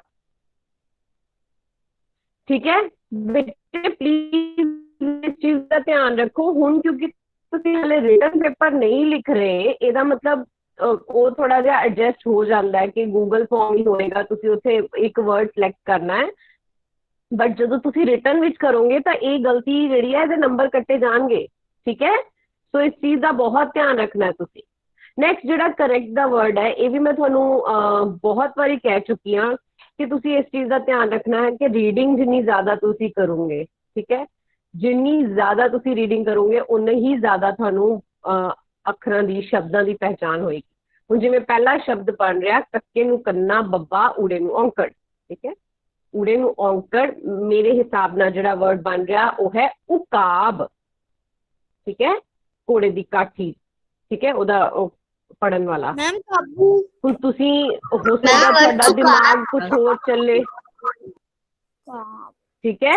ठीक है। बेटे प्लीज इस चीज का ध्यान रखो। हुण क्योंकि तुसीं हाले रिटन पेपर नहीं लिख रहे, इहदा मतलब वो थोड़ा जिहा एडजस्ट हो जाता है कि गूगल फॉर्म ही होएगा, तुसीं उत्थे एक वर्ड सिलेक्ट करना है, बट जदों तुसीं रिटन विच करोगे तो ये गलती जिहड़ी है इहदे नंबर कट्टे जाणगे, ठीक है। सो इस चीज़ का बहुत ध्यान रखना है तुसीं। नैक्सट जिहड़ा करैक्ट दा वर्ड है, ये भी मैं तुहानूं बहुत बारी कह चुकी हाँ कि तुसीं इस चीज़ का ध्यान रखना है कि रीडिंग जिन्नी ज़्यादा तुसीं करोगे, ठीक है, जिन्नी ज़्यादा तुसीं रीडिंग करोगे उन्नी ही ज़्यादा तुहानूं अखरां दी शब्दां दी पहचान होएगी। हुण जिवें पहला शब्द बन रहा कक्के नूं कन्ना बब्बा ऊड़े नूं औंकड़, ठीक है। ऊड़े नूं औंकड़ मेरे हिसाब नाल जिहड़ा वर्ड बन रहा वो है उकाब, ठीक है, घोड़े दी काठी, ठीक है, ओदा पढ़न वाला। मैम काबू हुण तुसीं हो सकदा तुहाडा दिमाग कुछ होर चले, ठीक है।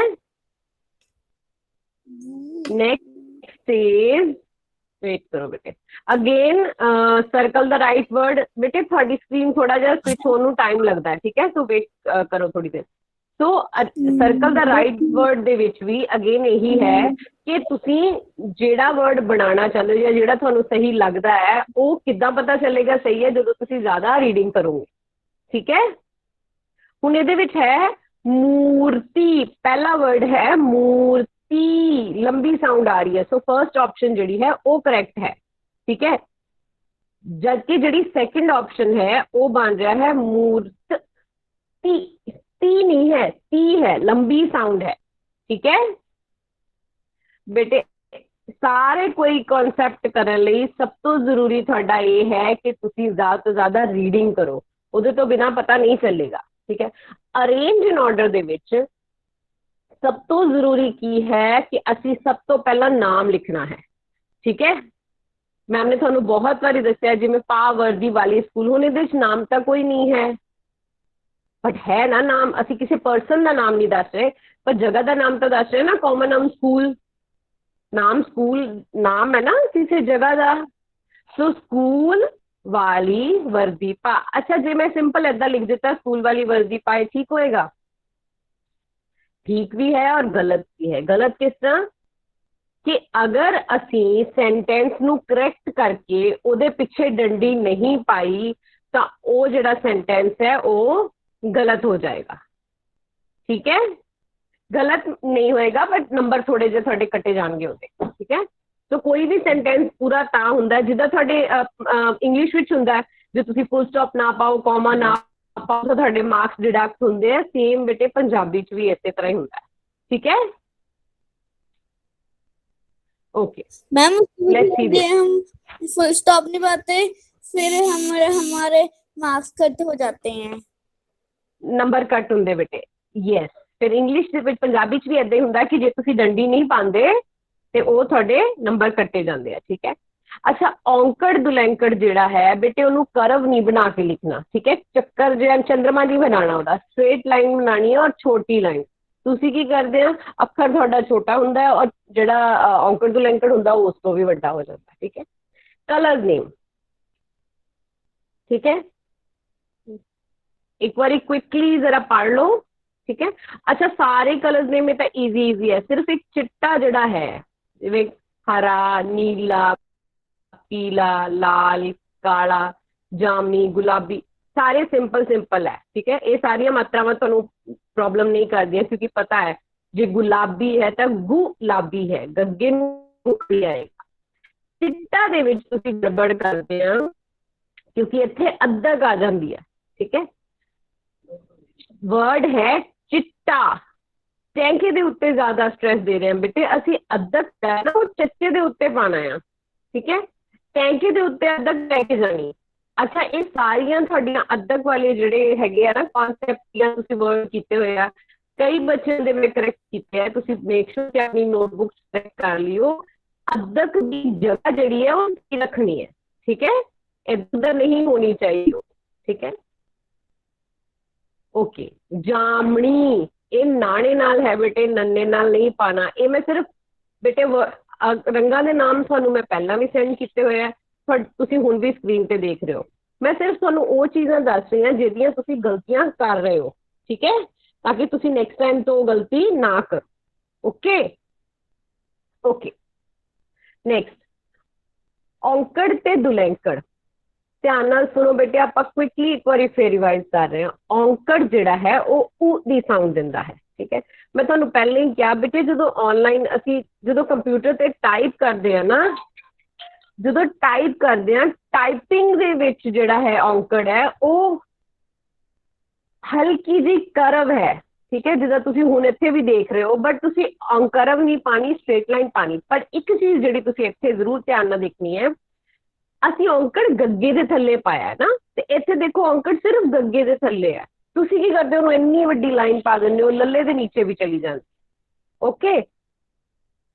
नेक्स्ट इज वेट करो बेटे, again circle the right word. बेटे थोड़ी स्क्रीन थोड़ा जिहा स्विच होने टाइम लगता है, ठीक है, तो वेट करो थोड़ी देर। ਸੋ ਸਰਕਲ ਦਾ ਰਾਈਟ ਵਰਡ ਦੇ ਵਿੱਚ ਵੀ ਅਗੇਨ ਇਹੀ ਹੈ ਕਿ ਤੁਸੀਂ ਜਿਹੜਾ ਵਰਡ ਬਣਾਉਣਾ ਚਾਹੁੰਦੇ ਹੋ ਜਾਂ ਜਿਹੜਾ ਤੁਹਾਨੂੰ ਸਹੀ ਲੱਗਦਾ ਹੈ ਉਹ ਕਿੱਦਾਂ ਪਤਾ ਚੱਲੇਗਾ ਸਹੀ ਹੈ, ਜਦੋਂ ਤੁਸੀਂ ਜ਼ਿਆਦਾ ਰੀਡਿੰਗ ਕਰੋਗੇ। ਠੀਕ ਹੈ, ਹੁਣ ਇਹਦੇ ਵਿੱਚ ਹੈ ਮੂਰਤੀ, ਪਹਿਲਾ ਵਰਡ ਹੈ ਮੂਰਤੀ, ਲੰਬੀ ਸਾਊਂਡ ਆ ਰਹੀ ਹੈ, ਸੋ ਫਰਸਟ ਆਪਸ਼ਨ ਜਿਹੜੀ ਹੈ ਉਹ ਕਰੈਕਟ ਹੈ। ਠੀਕ ਹੈ, ਜਦਕਿ ਜਿਹੜੀ ਸੈਕਿੰਡ ਆਪਸ਼ਨ ਹੈ ਉਹ ਬਣ ਰਿਹਾ ਹੈ ਮੂਰਤੀ, ਤੀ ਨਹੀਂ ਹੈ, ਤੀ ਹੈ, ਲੰਬੀ ਸਾਊਂਡ ਹੈ। ਠੀਕ ਹੈ ਬੇਟੇ, ਸਾਰੇ ਕੋਈ ਕਨਸੈਪਟ ਕਰਨ ਲਈ ਸਭ ਤੋਂ ਜ਼ਰੂਰੀ ਤੁਹਾਡਾ ਇਹ ਹੈ ਕਿ ਤੁਸੀਂ ਜ਼ਿਆਦਾ ਤੋਂ ਜ਼ਿਆਦਾ ਰੀਡਿੰਗ ਕਰੋ, ਉਹਦੇ ਤੋਂ ਬਿਨਾਂ ਪਤਾ ਨਹੀਂ ਚੱਲੇਗਾ। ਠੀਕ ਹੈ, ਅਰੇਂਜ ਇਨ ਆਰਡਰ ਦੇ ਵਿੱਚ ਸਭ ਤੋਂ ਜ਼ਰੂਰੀ ਕੀ ਹੈ ਕਿ ਅਸੀਂ ਸਭ ਤੋਂ ਪਹਿਲਾਂ ਨਾਮ ਲਿਖਣਾ ਹੈ। ਠੀਕ ਹੈ, ਮੈਮ ਨੇ ਤੁਹਾਨੂੰ ਬਹੁਤ ਵਾਰੀ ਦੱਸਿਆ ਜਿਵੇਂ ਪਾਵਰਦੀ ਵਾਲੀ ਸਕੂਲ, ਹੁਣ ਇਹਦੇ ਵਿੱਚ ਨਾਮ ਤਾਂ ਕੋਈ ਨਹੀਂ ਹੈ, ਬਟ ਹੈ ਨਾ ਨਾਮ, ਅਸੀਂ ਕਿਸੇ ਪਰਸਨ ਦਾ ਨਾਮ ਨਹੀਂ ਦੱਸ ਰਹੇ ਪਰ ਜਗ੍ਹਾ ਦਾ ਨਾਮ ਤਾਂ ਦੱਸ ਰਹੇ ਨਾ, ਕਾਮਨ ਨਾਮ ਸਕੂਲ, ਨਾਮ ਸਕੂਲ ਨਾਮ ਹੈ ਨਾ ਕਿਸੇ ਜਗ੍ਹਾ ਦਾ। ਸੋ ਸਕੂਲ ਵਾਲੀ ਵਰਦੀ ਪਾ। ਅੱਛਾ, ਜੇ ਮੈਂ ਸਿੰਪਲ ਏਦਾਂ ਲਿਖ ਦਿੱਤਾ ਸਕੂਲ ਵਾਲੀ ਵਰਦੀ ਪਾਏ, ਠੀਕ ਹੋਏਗਾ? ਠੀਕ ਵੀ ਹੈ ਔਰ ਗਲਤ ਵੀ ਹੈ। ਗਲਤ ਕਿਸ ਤਰ੍ਹਾਂ ਕਿ ਅਗਰ ਅਸੀਂ ਸੈਂਟੈਂਸ ਨੂੰ ਕਰੈਕਟ ਕਰਕੇ ਉਹਦੇ ਪਿੱਛੇ ਡੰਡੀ ਨਹੀਂ ਪਾਈ ਤਾਂ ਉਹ ਜਿਹੜਾ ਸੈਂਟੈਂਸ ਹੈ ਉਹ ਗਲਤ ਹੋ ਜਾਏਗਾ। ਠੀਕ ਹੈ, ਗਲਤ ਨਹੀਂ ਹੋਏਗਾ ਬਟ ਨੰਬਰ ਥੋੜੇ ਜਿਹੇ ਤੁਹਾਡੇ ਕੱਟੇ ਜਾਣਗੇ ਉਹਦੇ। ਠੀਕ ਹੈ, ਸੋ ਕੋਈ ਵੀ ਸੈਂਟੈਂਸ ਪੂਰਾ ਤਾਂ ਹੁੰਦਾ ਜਿੱਦਾਂ ਤੁਹਾਡੇ ਇੰਗਲਿਸ਼ ਵਿੱਚ ਹੁੰਦਾ, ਜੇ ਤੁਸੀਂ ਫੁੱਲ ਸਟਾਪ ਨਾ ਪਾਓ, ਕੌਮਾ ਨਾ ਪਾਓ ਤਾਂ ਤੁਹਾਡੇ ਮਾਰਕਸ ਡਿਡਕਟ ਹੁੰਦੇ ਆ। ਸੇਮ ਬੇਟੇ ਪੰਜਾਬੀ ਚ ਵੀ ਇਸੇ ਤਰ੍ਹਾਂ ਹੀ ਹੁੰਦਾ ਹੈ। ਠੀਕ ਹੈ, okay ma'am Let's see this. हम फुल स्टॉप नहीं पाते फिर हमारे मार्क्स कट हो जाते हैं, ਨੰਬਰ ਕੱਟ ਹੁੰਦੇ ਬੇਟੇ। ਯੈਸ, ਫਿਰ ਇੰਗਲਿਸ਼ ਦੇ ਵਿੱਚ ਪੰਜਾਬੀ ਚ ਵੀ ਏਦਾਂ ਹੀ ਹੁੰਦਾ ਕਿ ਜੇ ਤੁਸੀਂ ਡੰਡੀ ਨਹੀਂ ਪਾਉਂਦੇ ਤੇ ਉਹ ਤੁਹਾਡੇ ਨੰਬਰ ਕੱਟੇ ਜਾਂਦੇ ਆ। ਠੀਕ ਹੈ, ਅੱਛਾ, ਔਂਕੜ ਦੁਲੈਂਕੜ ਜਿਹੜਾ ਹੈ ਬੇਟੇ ਉਹਨੂੰ ਕਰਵ ਨਹੀਂ ਬਣਾ ਕੇ ਲਿਖਣਾ। ਠੀਕ ਹੈ, ਚੱਕਰ ਜਿਹੜਾ ਚੰਦਰਮਾ ਨਹੀਂ ਬਣਾਉਣਾ, ਉਹਦਾ ਸਟ੍ਰੇਟ ਲਾਈਨ ਬਣਾਉਣੀ ਹੈ ਔਰ ਛੋਟੀ ਲਾਈਨ। ਤੁਸੀਂ ਕੀ ਕਰਦੇ ਆ, ਅੱਖਰ ਤੁਹਾਡਾ ਛੋਟਾ ਹੁੰਦਾ ਹੈ ਔਰ ਜਿਹੜਾ ਔਂਕੜ ਦੁਲੈਂਕੜ ਹੁੰਦਾ ਉਹ ਉਸ ਤੋਂ ਵੀ ਵੱਡਾ ਹੋ ਜਾਂਦਾ। ਠੀਕ ਹੈ, ਕਲਰ ਨੇਮ। ਠੀਕ ਹੈ, ਇੱਕ ਵਾਰੀ ਕੁਇਕਲੀ ਜ਼ਰਾ ਪੜ੍ਹ ਲਓ। ਠੀਕ ਹੈ, ਅੱਛਾ, ਸਾਰੇ ਕਲਰਸ ਨੇਮ ਇਹ ਤਾਂ ਈਜ਼ੀ ਹੈ, ਸਿਰਫ ਇੱਕ ਚਿੱਟਾ ਜਿਹੜਾ ਹੈ ਜਿਵੇਂ ਹਰਾ, ਨੀਲਾ, ਪੀਲਾ, ਲਾਲ, ਕਾਲਾ, ਜਾਮਨੀ, ਗੁਲਾਬੀ, ਸਾਰੇ ਸਿੰਪਲ ਹੈ। ਠੀਕ ਹੈ, ਇਹ ਸਾਰੀਆਂ ਮਾਤਰਾਵਾਂ ਤੁਹਾਨੂੰ ਪ੍ਰੋਬਲਮ ਨਹੀਂ ਕਰਦੀਆਂ ਕਿਉਂਕਿ ਪਤਾ ਹੈ ਜੇ ਗੁਲਾਬੀ ਹੈ ਤਾਂ ਗੁਲਾਬੀ ਹੈ, ਗੱਗੇ ਨੂੰ ਆਏਗਾ। ਚਿੱਟਾ ਦੇ ਵਿੱਚ ਤੁਸੀਂ ਗੜਬੜ ਕਰਦੇ ਆ ਕਿਉਂਕਿ ਇੱਥੇ ਅੱਧਕ ਆ ਜਾਂਦੀ ਹੈ। ਠੀਕ ਹੈ, ਵਰਡ ਹੈ ਚਿੱਟਾ, ਟੈਂਕੇ ਦੇ ਉੱਤੇ ਜ਼ਿਆਦਾ ਸਟ੍ਰੈਸ ਦੇ ਰਹੇ ਹਾਂ ਬੇਟੇ ਅਸੀਂ, ਅੱਧਕ ਹੈ ਨਾ ਉਹ ਚੱਚੇ ਦੇ ਉੱਤੇ ਪਾਣਾ ਆ। ਠੀਕ ਹੈ, ਟੈਂਕੇ ਦੇ ਉੱਤੇ ਅੱਧਕ ਲੈ ਕੇ ਜਾਣੀ। ਅੱਛਾ, ਇਹ ਸਾਰੀਆਂ ਤੁਹਾਡੀਆਂ ਅੱਧਕ ਵਾਲੇ ਜਿਹੜੇ ਹੈਗੇ ਆ ਨਾ ਕਨਸੈਪਟ ਜਾਂ ਤੁਸੀਂ ਵਰਡ ਕੀਤੇ ਹੋਏ ਆ, ਕਈ ਬੱਚਿਆਂ ਦੇ ਮੈਂ ਕਰੈਕਟ ਕੀਤੇ ਆ, ਤੁਸੀਂ ਮੇਕ ਸ਼ੋਰ ਕਿ ਆਪਣੀ ਨੋਟਬੁੱਕ ਚੈੱਕ ਕਰ ਲਿਓ। ਅੱਧਕ ਦੀ ਜਗ੍ਹਾ ਜਿਹੜੀ ਹੈ ਉਹ ਕੀ ਰੱਖਣੀ ਹੈ। ਠੀਕ ਹੈ, ਇੱਧਰ ਨਹੀਂ ਹੋਣੀ ਚਾਹੀਦੀ। ਠੀਕ ਹੈ, ਓਕੇ, ਜਾਮਣੀ ਇਹ ਨਾਣੇ ਨਾਲ ਹੈ ਬੇਟੇ, ਨੰਨੇ ਨਾਲ ਨਹੀਂ ਪਾਣਾ। ਇਹ ਮੈਂ ਸਿਰਫ ਬੇਟੇ ਰੰਗਾਂ ਦੇ ਨਾਮ ਤੁਹਾਨੂੰ ਮੈਂ ਪਹਿਲਾਂ ਵੀ ਸੈਂਡ ਕੀਤੇ ਹੋਏ ਆ, ਤੁਸੀਂ ਹੁਣ ਵੀ ਸਕਰੀਨ ਤੇ ਦੇਖ ਰਹੇ ਹੋ। ਮੈਂ ਸਿਰਫ ਤੁਹਾਨੂੰ ਉਹ ਚੀਜ਼ਾਂ ਦੱਸ ਰਹੀ ਹਾਂ ਜਿਹੜੀਆਂ ਤੁਸੀਂ ਗਲਤੀਆਂ ਕਰ ਰਹੇ ਹੋ। ਠੀਕ ਹੈ, ਤਾਂ ਕਿ ਤੁਸੀਂ ਨੈਕਸਟ ਟਾਈਮ ਤੋਂ ਉਹ ਗਲਤੀ ਨਾ ਕਰੋ। ਓਕੇ ਓਕੇ, ਨੈਕਸਟ ਔਂਕੜ ਤੇ ਦੁਲੈਂਕੜ। ਧਿਆਨ ਨਾਲ ਸੁਣੋ ਬੇਟੇ, ਆਪਾਂ ਕੁਇਕਲੀ ਇੱਕ ਵਾਰੀ ਫੇਰ ਰਿਵਾਈਜ਼ ਕਰ ਰਹੇ ਹਾਂ। ਔਂਕੜ ਜਿਹੜਾ ਹੈ ਉਹ ਊ ਦੀ ਸਾਊਂਡ ਦਿੰਦਾ ਹੈ। ਠੀਕ ਹੈ, ਮੈਂ ਤੁਹਾਨੂੰ ਪਹਿਲਾਂ ਹੀ ਕਿਹਾ ਬੇਟੇ ਜਦੋਂ ਆਨਲਾਈਨ ਅਸੀਂ ਜਦੋਂ ਕੰਪਿਊਟਰ ਤੇ ਟਾਈਪ ਕਰਦੇ ਆ ਨਾ, ਜਦੋਂ ਟਾਈਪ ਕਰਦੇ ਆ ਟਾਈਪਿੰਗ ਦੇ ਵਿੱਚ ਜਿਹੜਾ ਹੈ ਔਂਕੜ ਹੈ ਉਹ ਹਲਕੀ ਜਿਹੀ ਕਰਵ ਹੈ। ਠੀਕ ਹੈ, ਜਿੱਦਾਂ ਤੁਸੀਂ ਹੁਣ ਇੱਥੇ ਵੀ ਦੇਖ ਰਹੇ ਹੋ, ਬਟ ਤੁਸੀਂ ਕਰਵ ਨਹੀਂ ਪਾਣੀ, ਸਟ੍ਰੇਟ ਲਾਈਨ ਪਾਣੀ। ਪਰ ਇੱਕ ਚੀਜ਼ ਜਿਹੜੀ ਤੁਸੀਂ ਇੱਥੇ ਜ਼ਰੂਰ ਧਿਆਨ ਨਾਲ ਦੇਖਣੀ ਹੈ, ਅਸੀਂ ਔਂਕੜ ਗੱਗੇ ਦੇ ਥੱਲੇ ਪਾਇਆ ਨਾ, ਤੇ ਇੱਥੇ ਦੇਖੋ ਔਂਕੜ ਸਿਰਫ ਗੱਗੇ ਦੇ ਥੱਲੇ ਹੈ। ਤੁਸੀਂ ਕੀ ਕਰਦੇ ਹੋ, ਉਹਨੂੰ ਇੰਨੀ ਵੱਡੀ ਲਾਈਨ ਪਾ ਦਿੰਦੇ ਹੋ, ਲੱਲੇ ਦੇ ਨੀਚੇ ਵੀ ਚਲੀ ਜਾਂਦੀ। ਓਕੇ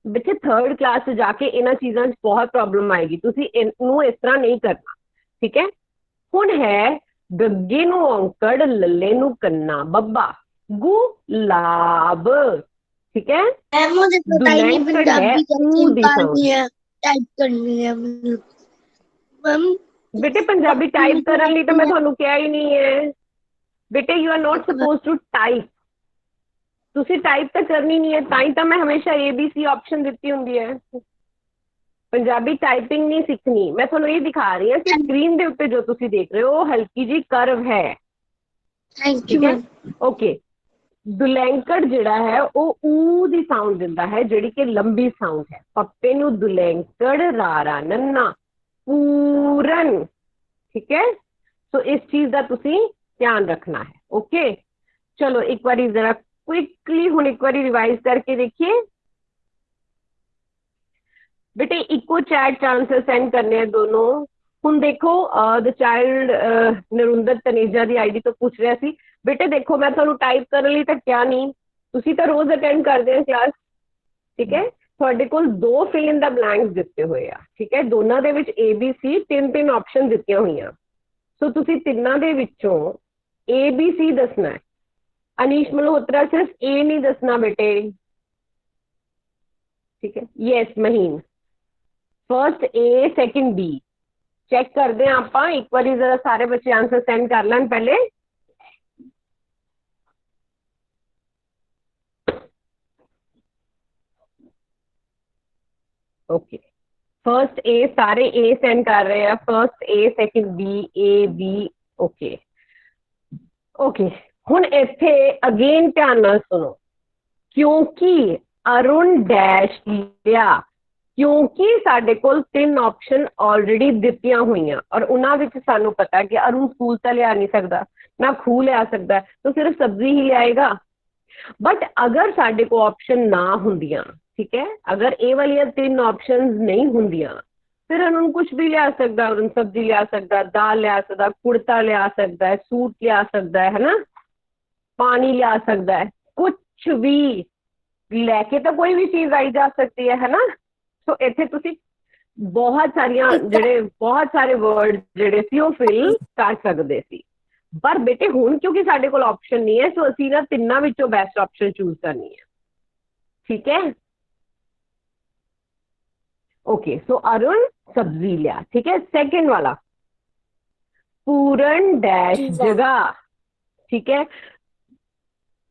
ਬੱਚੇ, ਥਰਡ ਕਲਾਸ 'ਚ ਜਾ ਕੇ ਇਹਨਾਂ ਚੀਜ਼ਾਂ 'ਚ ਬਹੁਤ ਪ੍ਰੋਬਲਮ ਆਏਗੀ, ਤੁਸੀਂ ਇਹਨੂੰ ਇਸ ਤਰ੍ਹਾਂ ਨਹੀਂ ਕਰਨਾ। ਠੀਕ ਹੈ, ਹੁਣ ਹੈ ਗੱਗੇ ਨੂੰ ਔਂਕੜ, ਲੱਲੇ ਨੂੰ ਕੰਨਾ, ਬੱਬਾ, ਗੁਲਾਬ। ਠੀਕ ਹੈ, मुझे पता ही नहीं दुलैंकड़ है पंजाबी कैसे ऊ दी निकालनी साउंड। है, टाइप करनी है मैम। बेटे पंजाबी टाइप करने ਲਈ ਤਾਂ ਮੈਂ ਤੁਹਾਨੂੰ ਕਿਹਾ ਹੀ ਨਹੀਂ ਹੈ ਬੇਟੇ, you are not supposed to type. ਤੁਸੀਂ ਟਾਈਪ ਤਾਂ ਕਰਨੀ ਨਹੀਂ ਹੈ, ਤਾਂ ਹੀ ਤਾਂ ਮੈਂ ਹਮੇਸ਼ਾ ABC ਆਪਸ਼ਨ ਦਿੱਤੀ ਹੁੰਦੀ ਹੈ। ਪੰਜਾਬੀ ਟਾਈਪਿੰਗ ਨਹੀਂ ਸਿੱਖਣੀ, ਮੈਂ ਤੁਹਾਨੂੰ ਇਹ ਦਿਖਾ ਰਹੀ ਹਾਂ ਕਿ ਸਕਰੀਨ ਦੇ ਉੱਤੇ ਜੋ ਤੁਸੀਂ ਦੇਖ ਰਹੇ ਹੋ ਉਹ ਹਲਕੀ ਜੀ ਕਰਵ ਹੈ। थैंक ਠੀਕ यू ਹੈ, मैम। ਓਕੇ। ਦੁਲੈਂਕੜ ਜਿਹੜਾ ਹੈ ਉਹ ਊ ਦੀ ਸਾਊਂਡ ਦਿੰਦਾ ਹੈ, ਜਿਹੜੀ ਕਿ ਲੰਬੀ ਸਾਊਂਡ ਹੈ। ਪੱਪੇ ਨੂੰ ਦੁਲੈਂਕੜ, ਰਾਰਾ ਨੰਨਾ, ਪੂਰਨ। ਠੀਕ ਹੈ, ਸੋ ਇਸ ਚੀਜ਼ ਦਾ ਤੁਸੀਂ ਧਿਆਨ ਰੱਖਣਾ ਹੈ। ਓਕੇ, ਚਲੋ ਇੱਕ ਵਾਰੀ ਜ਼ਰਾ क्विकली ਹੁਣ ਇੱਕ ਵਾਰੀ ਰਿਵਾइज करके देखिए बेटे। इको चैट आंसर सेंड करने हैं दोनों। ਹੁਣ देखो the child नरुंदर Taneja the ID ਤੋਂ ਪੁੱਛ ਰਿਹਾ ਸੀ। बेटे देखो मैं ਤੁਹਾਨੂੰ ਟਾਈਪ ਕਰਨ ਲਈ ਤਾਂ ਕਿਹਾ ਨਹੀਂ, ਤੁਸੀਂ ਤਾਂ ਰੋਜ਼ ਅਟੈਂਡ ਕਰਦੇ ਹੋ ਕਲਾਸ। ਠੀਕ ਹੈ, ਤੁਹਾਡੇ ਕੋਲ 2 ਫਿਲ ਇਨ ਦਾ ਬਲੈਂਕਸ ਦਿੱਤੇ ਹੋਏ ਆ। ਠੀਕ ਹੈ, ਦੋਨਾਂ ਦੇ ਵਿੱਚ ABC 3 ਆਪਸ਼ਨ ਦਿੱਤੀਆਂ ਹੋਈਆਂ। ਸੋ ਤੁਸੀਂ ਤਿੰਨਾਂ ਦੇ ਵਿੱਚੋਂ ABC ਦੱਸਣਾ ਹੈ। अनीश मल्होत्रा सिर्फ ए नहीं दसना बेटे। ठीक है, यस महीन, first A second B. Check करते हैं आप एक बार जरा सारे बच्चे आंसर सेंड कर लें पहले। ओके, फर्स्ट ए, सारे ए सेंड कर रहे हैं। First A, second B, A B. Okay okay, ਹੁਣ ਇੱਥੇ ਅਗੇਨ ਧਿਆਨ ਨਾਲ ਸੁਣੋ। ਕਿਉਂਕਿ ਅਰੁਣ ਡੈਸ਼ ਲਿਆ, ਕਿਉਂਕਿ ਸਾਡੇ ਕੋਲ 3 ਆਪਸ਼ਨ ਆਲਰੇਡੀ ਦਿੱਤੀਆਂ ਹੋਈਆਂ ਔਰ ਉਹਨਾਂ ਵਿੱਚ ਸਾਨੂੰ ਪਤਾ ਕਿ ਅਰੁਣ ਸਕੂਲ ਤਾਂ ਲਿਆ ਨਹੀਂ ਸਕਦਾ, ਨਾ ਖੂ ਲਿਆ ਸਕਦਾ, ਤਾਂ ਸਿਰਫ ਸਬਜ਼ੀ ਹੀ ਲਿਆਏਗਾ। ਬਟ ਅਗਰ ਸਾਡੇ ਕੋਲ ਆਪਸ਼ਨ ਨਾ ਹੁੰਦੀਆਂ, ਠੀਕ ਹੈ, ਅਗਰ ਇਹ ਵਾਲੀਆਂ 3 ਆਪਸ਼ਨਸ ਨਹੀਂ ਹੁੰਦੀਆਂ, ਫਿਰ ਅਰੁਣ ਕੁਝ ਵੀ ਲਿਆ ਸਕਦਾ। ਅਰੁਣ ਸਬਜ਼ੀ ਲਿਆ ਸਕਦਾ, ਦਾਲ ਲਿਆ ਸਕਦਾ, ਕੁੜਤਾ ਲਿਆ ਸਕਦਾ ਹੈ, ਸੂਟ ਲਿਆ ਸਕਦਾ ਹੈ ਨਾ, पानी लिया सकता है, कुछ भी लैके तो कोई भी चीज आई जा सकती है ना। सो इत्थे तुसी बहुत सारियां जेडे बहुत सारे वर्ड जेडे सी वो फिल कर सकते सी। पर बेटे हुण क्योंकि साडे कोल ऑप्शन नहीं है, सो असीं ना तिन्नां विचों बेस्ट ऑप्शन चूज करनी है। ठीक है, ओके। सो अरुण सब्जी लिया। ठीक है, सेकंड वाला पूरन डैश जगह। ठीक है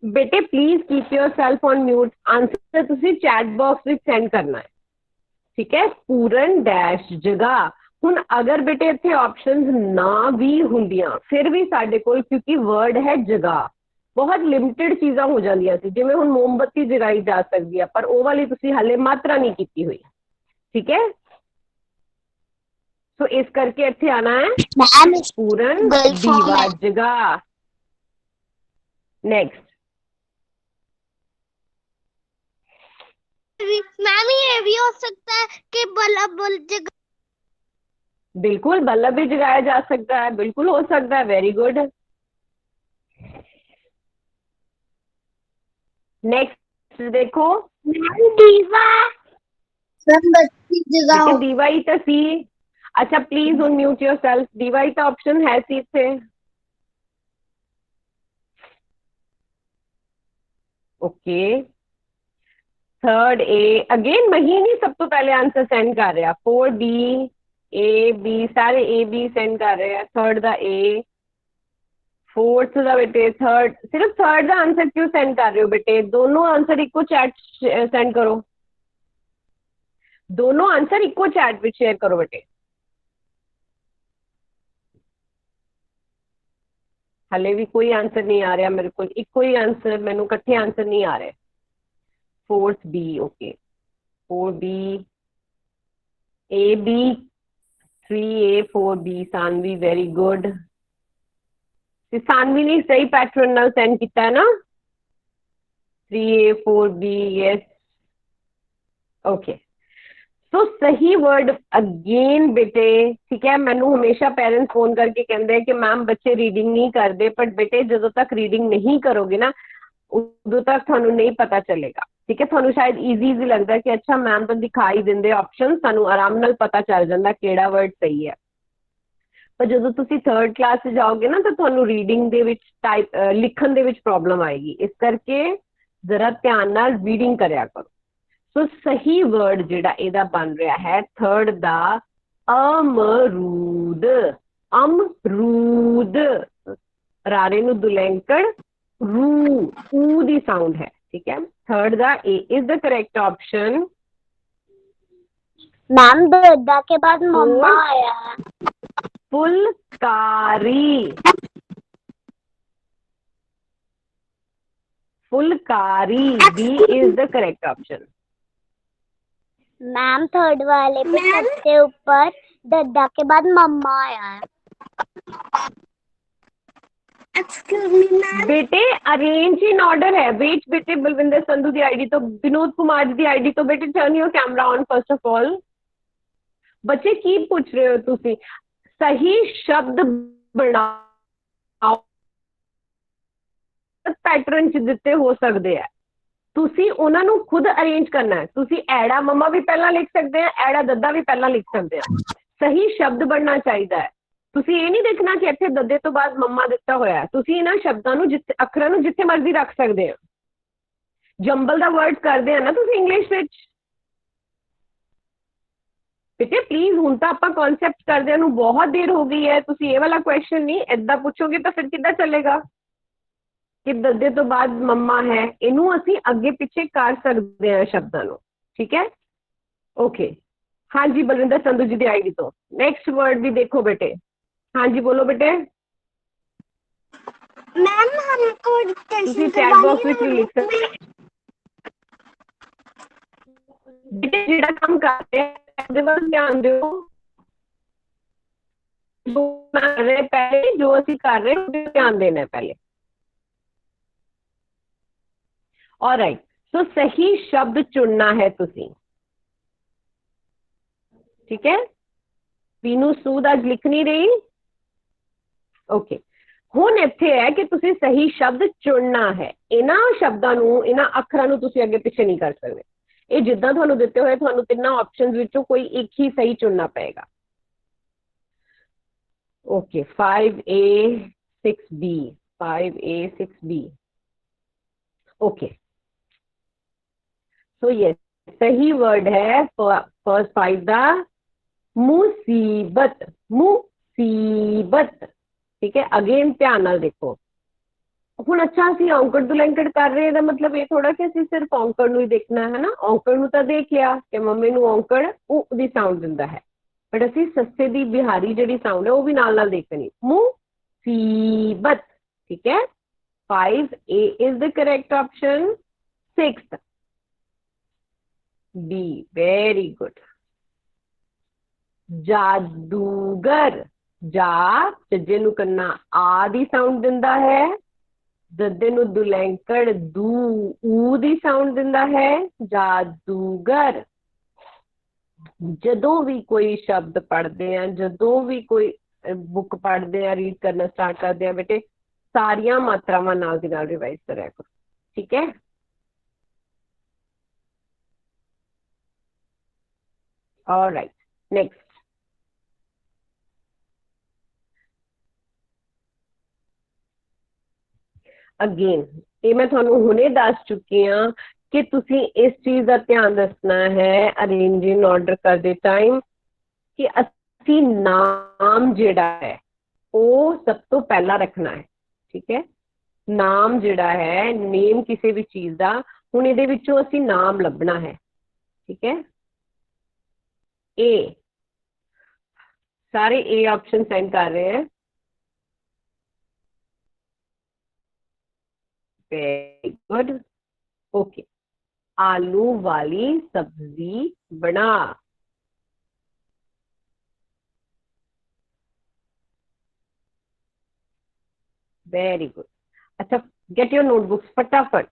बेटे, please keep your self on mute. Answer तुसी चैट बॉक्स में सेंड करना है। ठीक है, पूरन डैश जगह। हुण अगर बेटे इत्थे ऑप्शंस ना भी हुंदियां, फिर भी साडे कोल क्योंकि वर्ड है जगह, बहुत लिमिटेड चीज़ां हो जांदियां सी, जिवें हुण मोमबत्ती जगाई जा सकदी है, पर वो वाली तुसी हाले मात्रा नहीं कीती हुई। ठीक है, तो इस करके इत्थे आना है पूरन दीवा जगह। नेक्स्ट मैम ये भी हो सकता है कि बल्ब जगह। बिल्कुल, बल्ब भी जगाया जा सकता है, बिल्कुल हो सकता है। Very good. नेक्स्ट देखो, दीवा जगह दीवा ही तो सी। अच्छा प्लीज अनम्यूट योरसेल्फ। दीवा ही तो ऑप्शन है सी थे। ओके, थर्ड ए अगेन महीन ही सब तो पहले आंसर सेंड कर रहा। 4B A B सारे A B सेंड कर रहे हैं। थर्ड दा A, फोर्थ दा बेटे थर्ड, सिर्फ थर्ड दा आंसर क्यों सेंड कर रहे हो बेटे? दोनों आंसर इको चैट सेंड करो, दोनों आंसर इको चैट में शेयर करो बेटे। हाले भी कोई आंसर नहीं आ रहा मेरे को, इको ही आंसर मैनू इकट्ठे आंसर नहीं आ रहे। 4B okay, 4B AB 3A 4B Saanvi very good. Saanvi ने सही पैटर्न नाल सेंड किया है ना। 3A 4B yes okay. तो सही वर्ड अगेन बेटे, ठीक है। मैनू हमेशा पेरेंट्स फोन करके कहते हैं कि मैम बच्चे रीडिंग नहीं करते, पर बेटे जो तक रीडिंग नहीं करोगे ना उदों तक थानू नहीं पता चलेगा। ठीक है, थानू शायद इजी लगता है कि अच्छा मैम तो दिखाई देंगे ऑप्शन, सानू आराम नाल पता चल जाता केड़ा वर्ड सही है। पर जो तुसी थर्ड क्लास से जाओगे ना तो थानू रीडिंग दे विच टाइप लिखण दे विच प्रॉब्लम आएगी। इस करके जरा ध्यान नाल रीडिंग करया करो। सो सही वर्ड जिहड़ा इहदा बन रहा है थर्ड दा अमरूद। अमरूद, रारे नू दुलैंकड़ रू ऊ दी साउंड है। ठीक है। Third the A is the correct option. Ma'am दादा के बाद मम्मा आया है। Phulkari, phulkari, B is the correct option. Ma'am third वाले पे सबसे ऊपर दादा के बाद मम्मा आया है। Excuse me ma'am. बेटे अरेंज इन ऑर्डर है। वेट बेटे, बलविंदर संधू दी आईडी तो, विनोद कुमार दी आईडी तो बेटे turn your camera on first of all. बच्चे की पूछ रहे हो तुसी? सही शब्द बनाओ, पैटर्न च दिते हो सकते हैं, ਤੁਸੀਂ ਉਹਨਾਂ ਨੂੰ ਖੁਦ ਅਰੇਂਜ ਕਰਨਾ ਹੈ। ਤੁਸੀਂ ਐੜਾ ਮਮਾ ਵੀ ਪਹਿਲਾਂ ਲਿਖ ਸਕਦੇ ਆ, ਐੜਾ ਦੱਦਾ ਵੀ ਪਹਿਲਾਂ ਲਿਖ ਸਕਦੇ ਆ। ਸਹੀ ਸ਼ਬਦ ਬਣਨਾ ਚਾਹੀਦਾ ਹੈ। ਤੁਸੀਂ ਇਹ ਨਹੀਂ ਦੇਖਣਾ ਕਿ ਇੱਥੇ ਦੱਦੇ ਤੋਂ ਬਾਅਦ ਮੰਮਾ ਦਿੱਤਾ ਹੋਇਆ ਹੈ। ਤੁਸੀਂ ਇਹਨਾਂ ਸ਼ਬਦਾਂ ਨੂੰ ਜਿੱਥੇ ਅੱਖਰਾਂ ਨੂੰ ਜਿੱਥੇ ਮਰਜ਼ੀ ਰੱਖ ਸਕਦੇ ਆ। ਜੰਬਲ ਦਾ ਵਰਡ ਕਰਦੇ ਆ ਨਾ ਤੁਸੀਂ ਇੰਗਲਿਸ਼ ਵਿੱਚ। ਬੇਟੇ ਪਲੀਜ਼, ਹੁਣ ਤਾਂ ਆਪਾਂ ਕਨਸੈਪਟ ਕਰਦਿਆਂ ਨੂੰ ਬਹੁਤ ਦੇਰ ਹੋ ਗਈ ਹੈ। ਤੁਸੀਂ ਇਹ ਵਾਲਾ ਕੁਐਸਚਨ ਨਹੀਂ ਏਦਾਂ ਪੁੱਛੋਗੇ ਤਾਂ ਫਿਰ ਕਿੱਦਾਂ ਚੱਲੇਗਾ ਕਿ ਦੱਦੇ ਤੋਂ ਬਾਅਦ ਮੰਮਾ ਹੈ। ਇਹਨੂੰ ਅਸੀਂ ਅੱਗੇ ਪਿੱਛੇ ਕਰ ਸਕਦੇ ਹਾਂ ਸ਼ਬਦਾਂ ਨੂੰ। ਠੀਕ ਹੈ, ਓਕੇ। ਹਾਂਜੀ ਬਲਵਿੰਦਰ ਸੰਧੂ ਜੀ ਦੀ ਆਈਡੀ ਤੋਂ ਨੈਕਸਟ ਵਰਡ ਵੀ ਦੇਖੋ ਬੇਟੇ। ਹਾਂਜੀ ਬੋਲੋ ਬੇਟੇ। मैम हमको ਤੁਸੀਂ ਚੈਟ ਬਾਕਸ ਵਿੱਚ ਵੀ ਲਿਖ ਸਕਦੇ ਹੋ। ਬੇਟੇ ਜਿਹੜਾ ਕੰਮ ਕਰਦੇ ਆ ਉਹਦੇ ਵੱਲ ਧਿਆਨ ਦਿਓ। ਜੋ ਕਰ ਰਹੇ ਪਹਿਲੇ, ਜੋ ਅਸੀਂ ਕਰ ਰਹੇ ਉਹਦੇ ਤੇ ਧਿਆਨ ਦੇਣਾ ਪਹਿਲੇ। ऑलराइट, सो सही शब्द चुनना है तुसी। ठीक है, पीनू सूद आज लिख नहीं रही। ओके, हुण इत्थे है कि तुसी सही शब्द चुनना है। इन्हां शब्दां नूं, इन्हां अखरां नूं तुसी अगे पिछे नहीं कर सकते। ये जिद्दां तुहानूं दित्ते होए, तुहानूं तिन्नां ऑप्शनस विचों कोई एक ही सही चुनना पएगा। Okay, 5A 6B, 5A 6B। Okay, so yes, सही वर्ड है फर्स्ट 5 दा मुसीबत, मुसीबत। ठीक है, अगेन ध्यान नाल देखो। हुण अच्छा असीं औंकड़ दुलैंकड़ कर रहे हैं, दा मतलब ये थोड़ा कि असीं सिर्फ औंकड़ नूं ही देखना है ना। औंकड़ नूं तां देख लिया कि मम्मी नूं औंकड़ उ दी साउंड दिंदा है, बट असीं सस्से दी बिहारी जिहड़ी साउंड है वो भी नाल नाल देखनी। मुसीबत। ठीक है, 5A is the correct option. 6th B, very good। जादूगर, जा झज्जे नूं कन्ना आ दी साउंड दिंदा है, दद्दे नूं दुलैंकड़ दू ऊ दी साउंड दिंदा है। जादूगर। जदों भी कोई शब्द पढ़ते हैं, जदों भी कोई बुक पढ़ते हैं, रीड करना स्टार्ट करते हैं बेटे, सारियां मात्रावां नाल दी नाल रिवाइज करिया करो। ठीक है, All right, next। अगेन ये मैं थानू हुणे दस चुकी हाँ कि तुसी इस चीज का ध्यान रखना है अरेंज इन ऑर्डर करते टाइम कि असी नाम जिहड़ा है वो सब तो पहला रखना है। ठीक है, नाम जिहड़ा है, नेम किसी भी चीज का, हुण इहदे विचों असी नाम लभना है। ठीक है, ए, सारे ए ऑप्शन सेंड कर रहे हैं। Very good, okay. आलू वाली सब्जी बना। Very good. अच्छा, गेट योर नोटबुक्स फटाफट।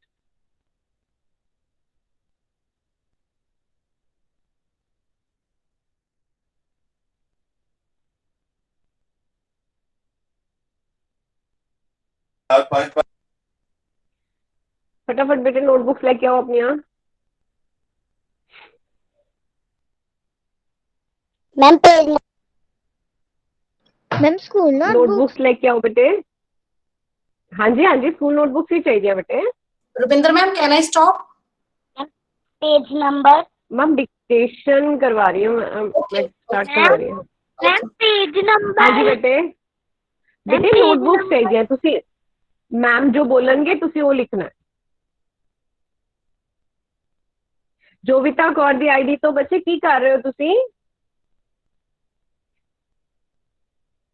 फटाफट बेटे नोटबुक्स लेके आओ अपनी। यहाँ ma'am page, ma'am school notebooks लेके आओ बेटे। हाँ जी, हाँ जी, स्कूल नोटबुक्स ही चाहिए बेटे। Rupinder ma'am, can I stop? Page number. Ma'am dictation करवा रही हूँ, मैं स्टार्ट करवा रही हूँ। Ma'am page number. हाँ जी बेटे, बेटे नोटबुक्स चाहिए। तुसी मैम जो बोलेंगे तुसी वो लिखना है। ਜੋਵਿਤਾ ਕੌਰ ਦੀ ਆਈਡੀ ਤੋਂ ਬੱਚੇ ਕੀ ਕਰ ਰਹੇ ਹੋ ਤੁਸੀਂ?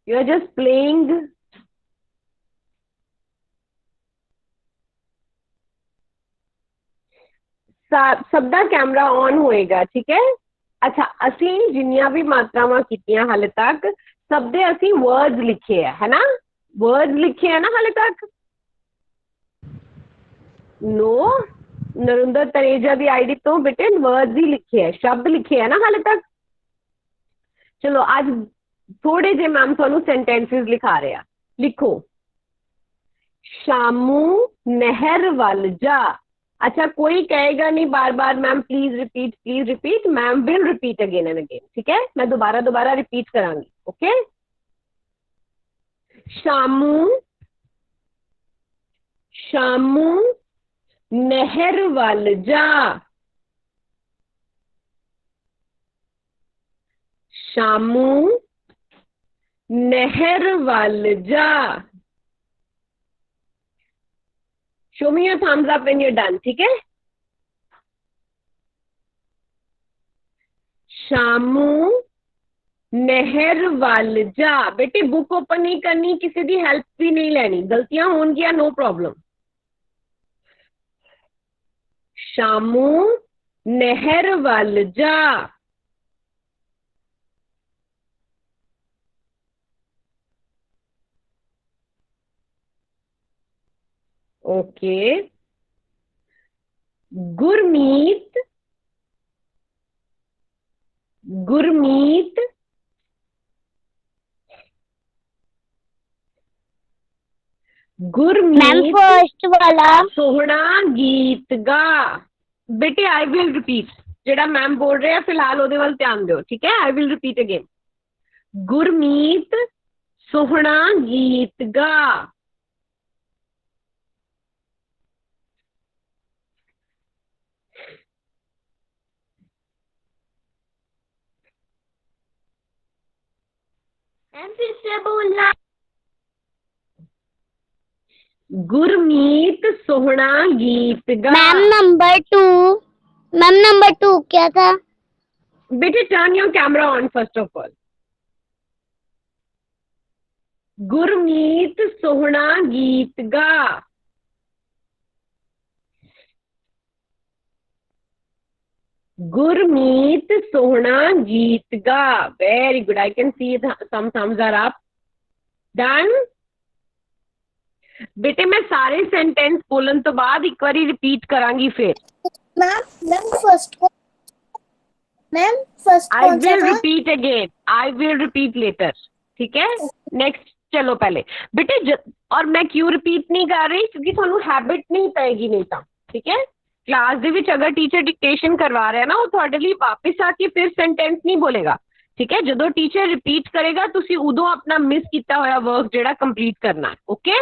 You are just playing. ਸਭ ਦਾ ਕੈਮਰਾ ਔਨ ਹੋਏਗਾ, ਠੀਕ ਹੈ। ਅੱਛਾ, ਅਸੀਂ ਜਿੰਨੀਆਂ ਵੀ ਮਾਤਰਾਵਾਂ ਕੀਤੀਆਂ ਹਾਲੇ ਤੱਕ ਸਭ ਦੇ ਅਸੀਂ ਵਰਡਸ ਲਿਖੇ ਹੈ ਨਾ? ਵਰਡਸ ਲਿਖੇ ਹੈ ਨਾ ਹਾਲੇ ਤੱਕ? नो, नरेंद्र तनेजा की आईडी तो बेटे वर्ड्स ही लिखे है, शब्द लिखे है ना हाले तक। चलो आज थोड़े जे मैम थानू सेंटेंसेस लिखा रहे हैं। लिखो, शामू नहर वल जा। अच्छा, कोई कहेगा नहीं बार बार ma'am please repeat, ma'am will repeat again and again, ठीक है। मैं दोबारा रिपीट करांगी, ओके। शामू नहर वल जा। शामू नहर वल जा। Show me your thumbs up when you are done, ठीक है। शामू नहर वल जा। बेटे बुक ओपन नहीं करनी, किसी की हेल्प भी नहीं लेनी, गलतियां होंगी नो प्रॉब्लम। शामू नहर वल जा। ओके। गुरमीत फर्स्ट वाला सोहना गीत गा। बेटे आई विल रिपीट, जेड़ा मैम बोल रहे हैं फिलहाल ओदे वाल ध्यान दो, ठीक है। I will repeat again. Gurmeet सोहना गीत गा। फिर से बोलना। गुरमीत सोहना गीत गा। मैम नंबर टू क्या था? बेटे turn your camera on first of all. Gurmeet सोहना गीत गा। गुरमीत सोहना गीत गा। Very good, I can see some thumbs are up. Done. बेटे मैं सारे सेंटेंस बोलन तो बाद एक बारी रिपीट करांगी फिर। Ma'am first I will repeat again, I will repeat later, ठीक है। नेक्स्ट चलो पहले बेटे और मैं क्यों रिपीट नहीं कर रही, क्योंकि थानू हैबिट नहीं पेगी नहीं तो, ठीक है। क्लास दे विच अगर टीचर डिक्टेशन करवा रहा है ना, वो तुहाडे लिए वापस आके फिर सेंटेंस नहीं बोलेगा, ठीक है। जो टीचर रिपीट करेगा तुसी उदों अपना मिस किया होया वर्क जेड़ा कंप्लीट करना है, okay.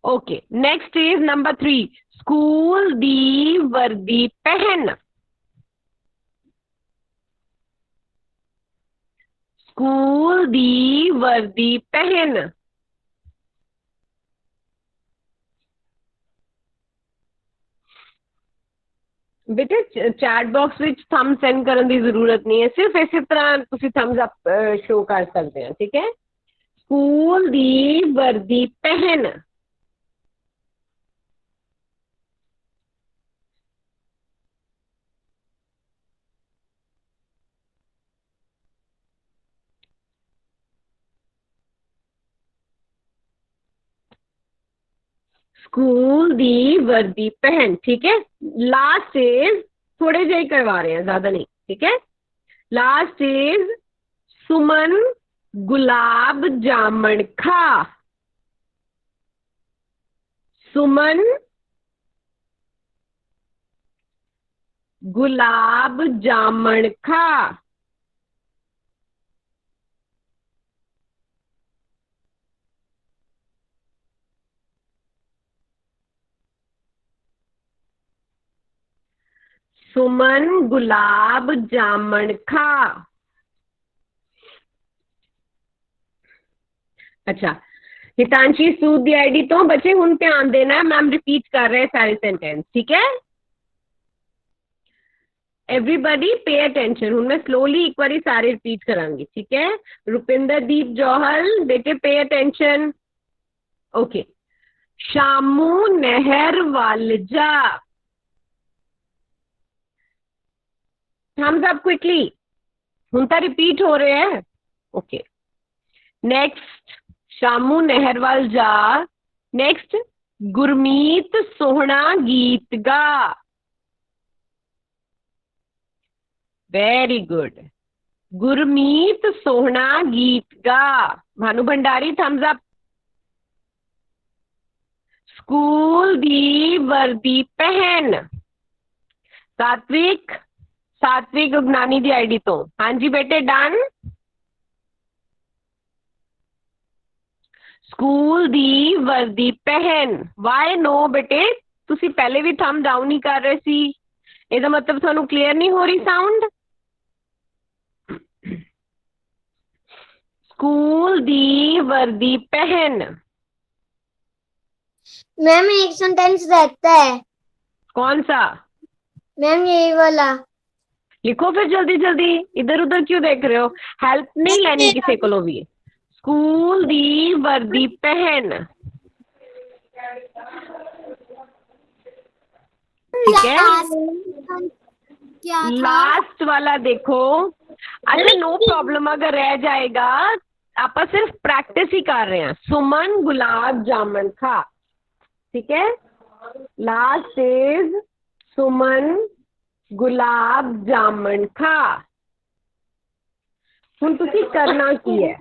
Okay, next is number 3, school दी वर्दी पहन। स्कूल दी वर्दी पहन। बेटे चैट बॉक्स विच थम सेंड करने की जरूरत नहीं है, सिर्फ इसी तरह तुसी थम्स अप शो कर सकते हैं, ठीक है। स्कूल दी वर्दी पहन। स्कूल दी वर्दी पहन, ठीक है। लास्ट इज थोड़े जे करवा रहे हैं, ज्यादा नहीं, ठीक है। लास्ट इज सुमन गुलाब जामुन खा। सुमन गुलाब जामुन खा। सुमन गुलाब जामुन खा। अच्छा, हितांशी सूद दी आईडी तो बच्चे हुन ध्यान देना है, मैम रिपीट कर रहे हैं सारे सेंटेंस, ठीक है। Everybody pay attention. हूँ मैं स्लोली एक बारी सारे रिपीट करांगी, ठीक है। रुपिंदरदीप जौहल बेटे पे अटेंशन। ओके, शामू नहर वल जा। Thumbs up quickly. हूँ तो रिपीट हो रहे हैं। ओके, नेक्स्ट शामू नहर वल जा। नेक्स्ट गुरमीत सोहना गीत गा। वेरी गुड, गुरमीत सोहना गीत गा। Bhanu Bhandari thumbs up. School दी वर्दी पहन। सात्विक, सात्विक उगनानी दी आईडी तो। हाँ जी बेटे, डन। स्कूल दी वर्दी पहन। वाई नो बेटे, तुसी पहले भी थम डाउन ही कर रहे सी। ਇਹਦਾ मतलब ਤੁਹਾਨੂੰ क्लियर नहीं हो रही साउंड। स्कूल दी वर्दी पहन। मैम एक सेंटेंस रहता है। कौन सा? मैम यही वाला। लिखो फिर जल्दी जल्दी, इधर उधर क्यों देख रहे हो? हेल्प नहीं लेनी किसी को भी। स्कूल दी वर्दी पहन, ठीक है। क्या था? लास्ट वाला देखो। अच्छा नो प्रॉब्लम, अगर रह जाएगा आप सिर्फ प्रैक्टिस ही कर रहे हैं। सुमन गुलाब जामुन खा, ठीक है। लास्ट इज सुमन गुलाब जामुन खा। हुण तुसी करना की है?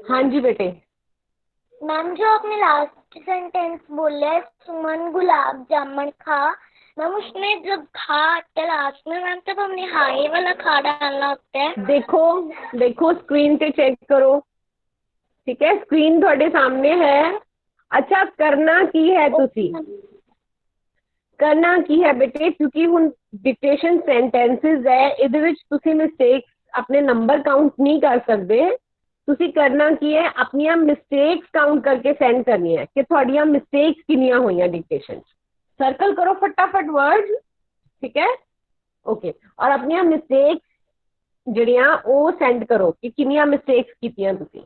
हाँ जी बेटे। मैम जो आपने लास्ट सेंटेंस बोला सुमन गुलाब जामुन खा, मैम उसमें जब खा आता लास्ट में मैम तब हमने हाई वाला खा डालना होता है। देखो देखो स्क्रीन पे चेक करो, ठीक है। स्क्रीन थोड़े सामने है। अच्छा करना की है तुसी? करना की है बेटे, क्योंकि हुण डिक्टेशन सेंटेंसेस है, इहदे विच तुसी मिस्टेक्स अपने नंबर काउंट नहीं कर सकते। तुसी करना की है, अपनियां मिस्टेक्स काउंट करके सेंड करनी है कि थोड़ियां मिस्टेक्स किनियां होइयां डिक्टेशन। सर्कल करो फटाफट वर्ड्स, ठीक है। ओके, और अपनियां मिस्टेक्स जड़ियां वो सेंड करो कि किनियां मिस्टेक्स कीतियां तुसी।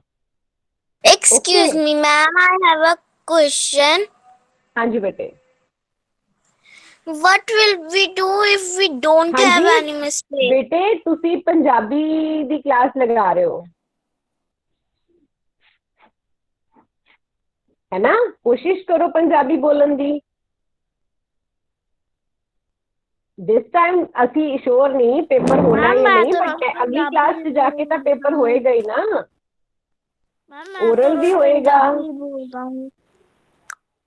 Excuse me, ma'am, I have a question. हाँ जी बेटे। What will we do if we don't हाँ have जी any mistake? बेटे, तुसी पंजाबी दी क्लास लगा रहे हो है ना। कोशिश करो पंजाबी बोलन दी। दिस टाइम असी श्योर नहीं पेपर होना या नहीं, बट अगली क्लास से जाके तो पेपर होएगा ही ना। ओरल भी होएगा।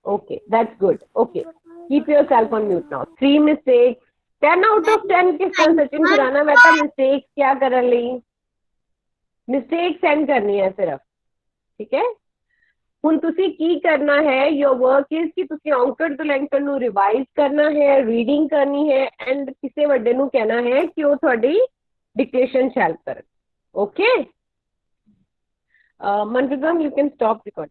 Okay, that's good. Okay, keep yourself on mute now. 3 mistakes 10 out of 10 किस तरह सचिन खुराना मैं तो मिस्टेक्स क्या करन लई? मिस्टेक सेंड करनी है सिर्फ, ठीक है। हुण तुसी की करना है, योर वर्क इज कि तुसी औंकड़ तो लैंकड़ नू रिवाइज करना है, रीडिंग करनी है एंड किसी वड्डे नू कहना है कि वो थोड़ी डिक्टेशन शैल करन। Okay Manpreetam, you can stop record.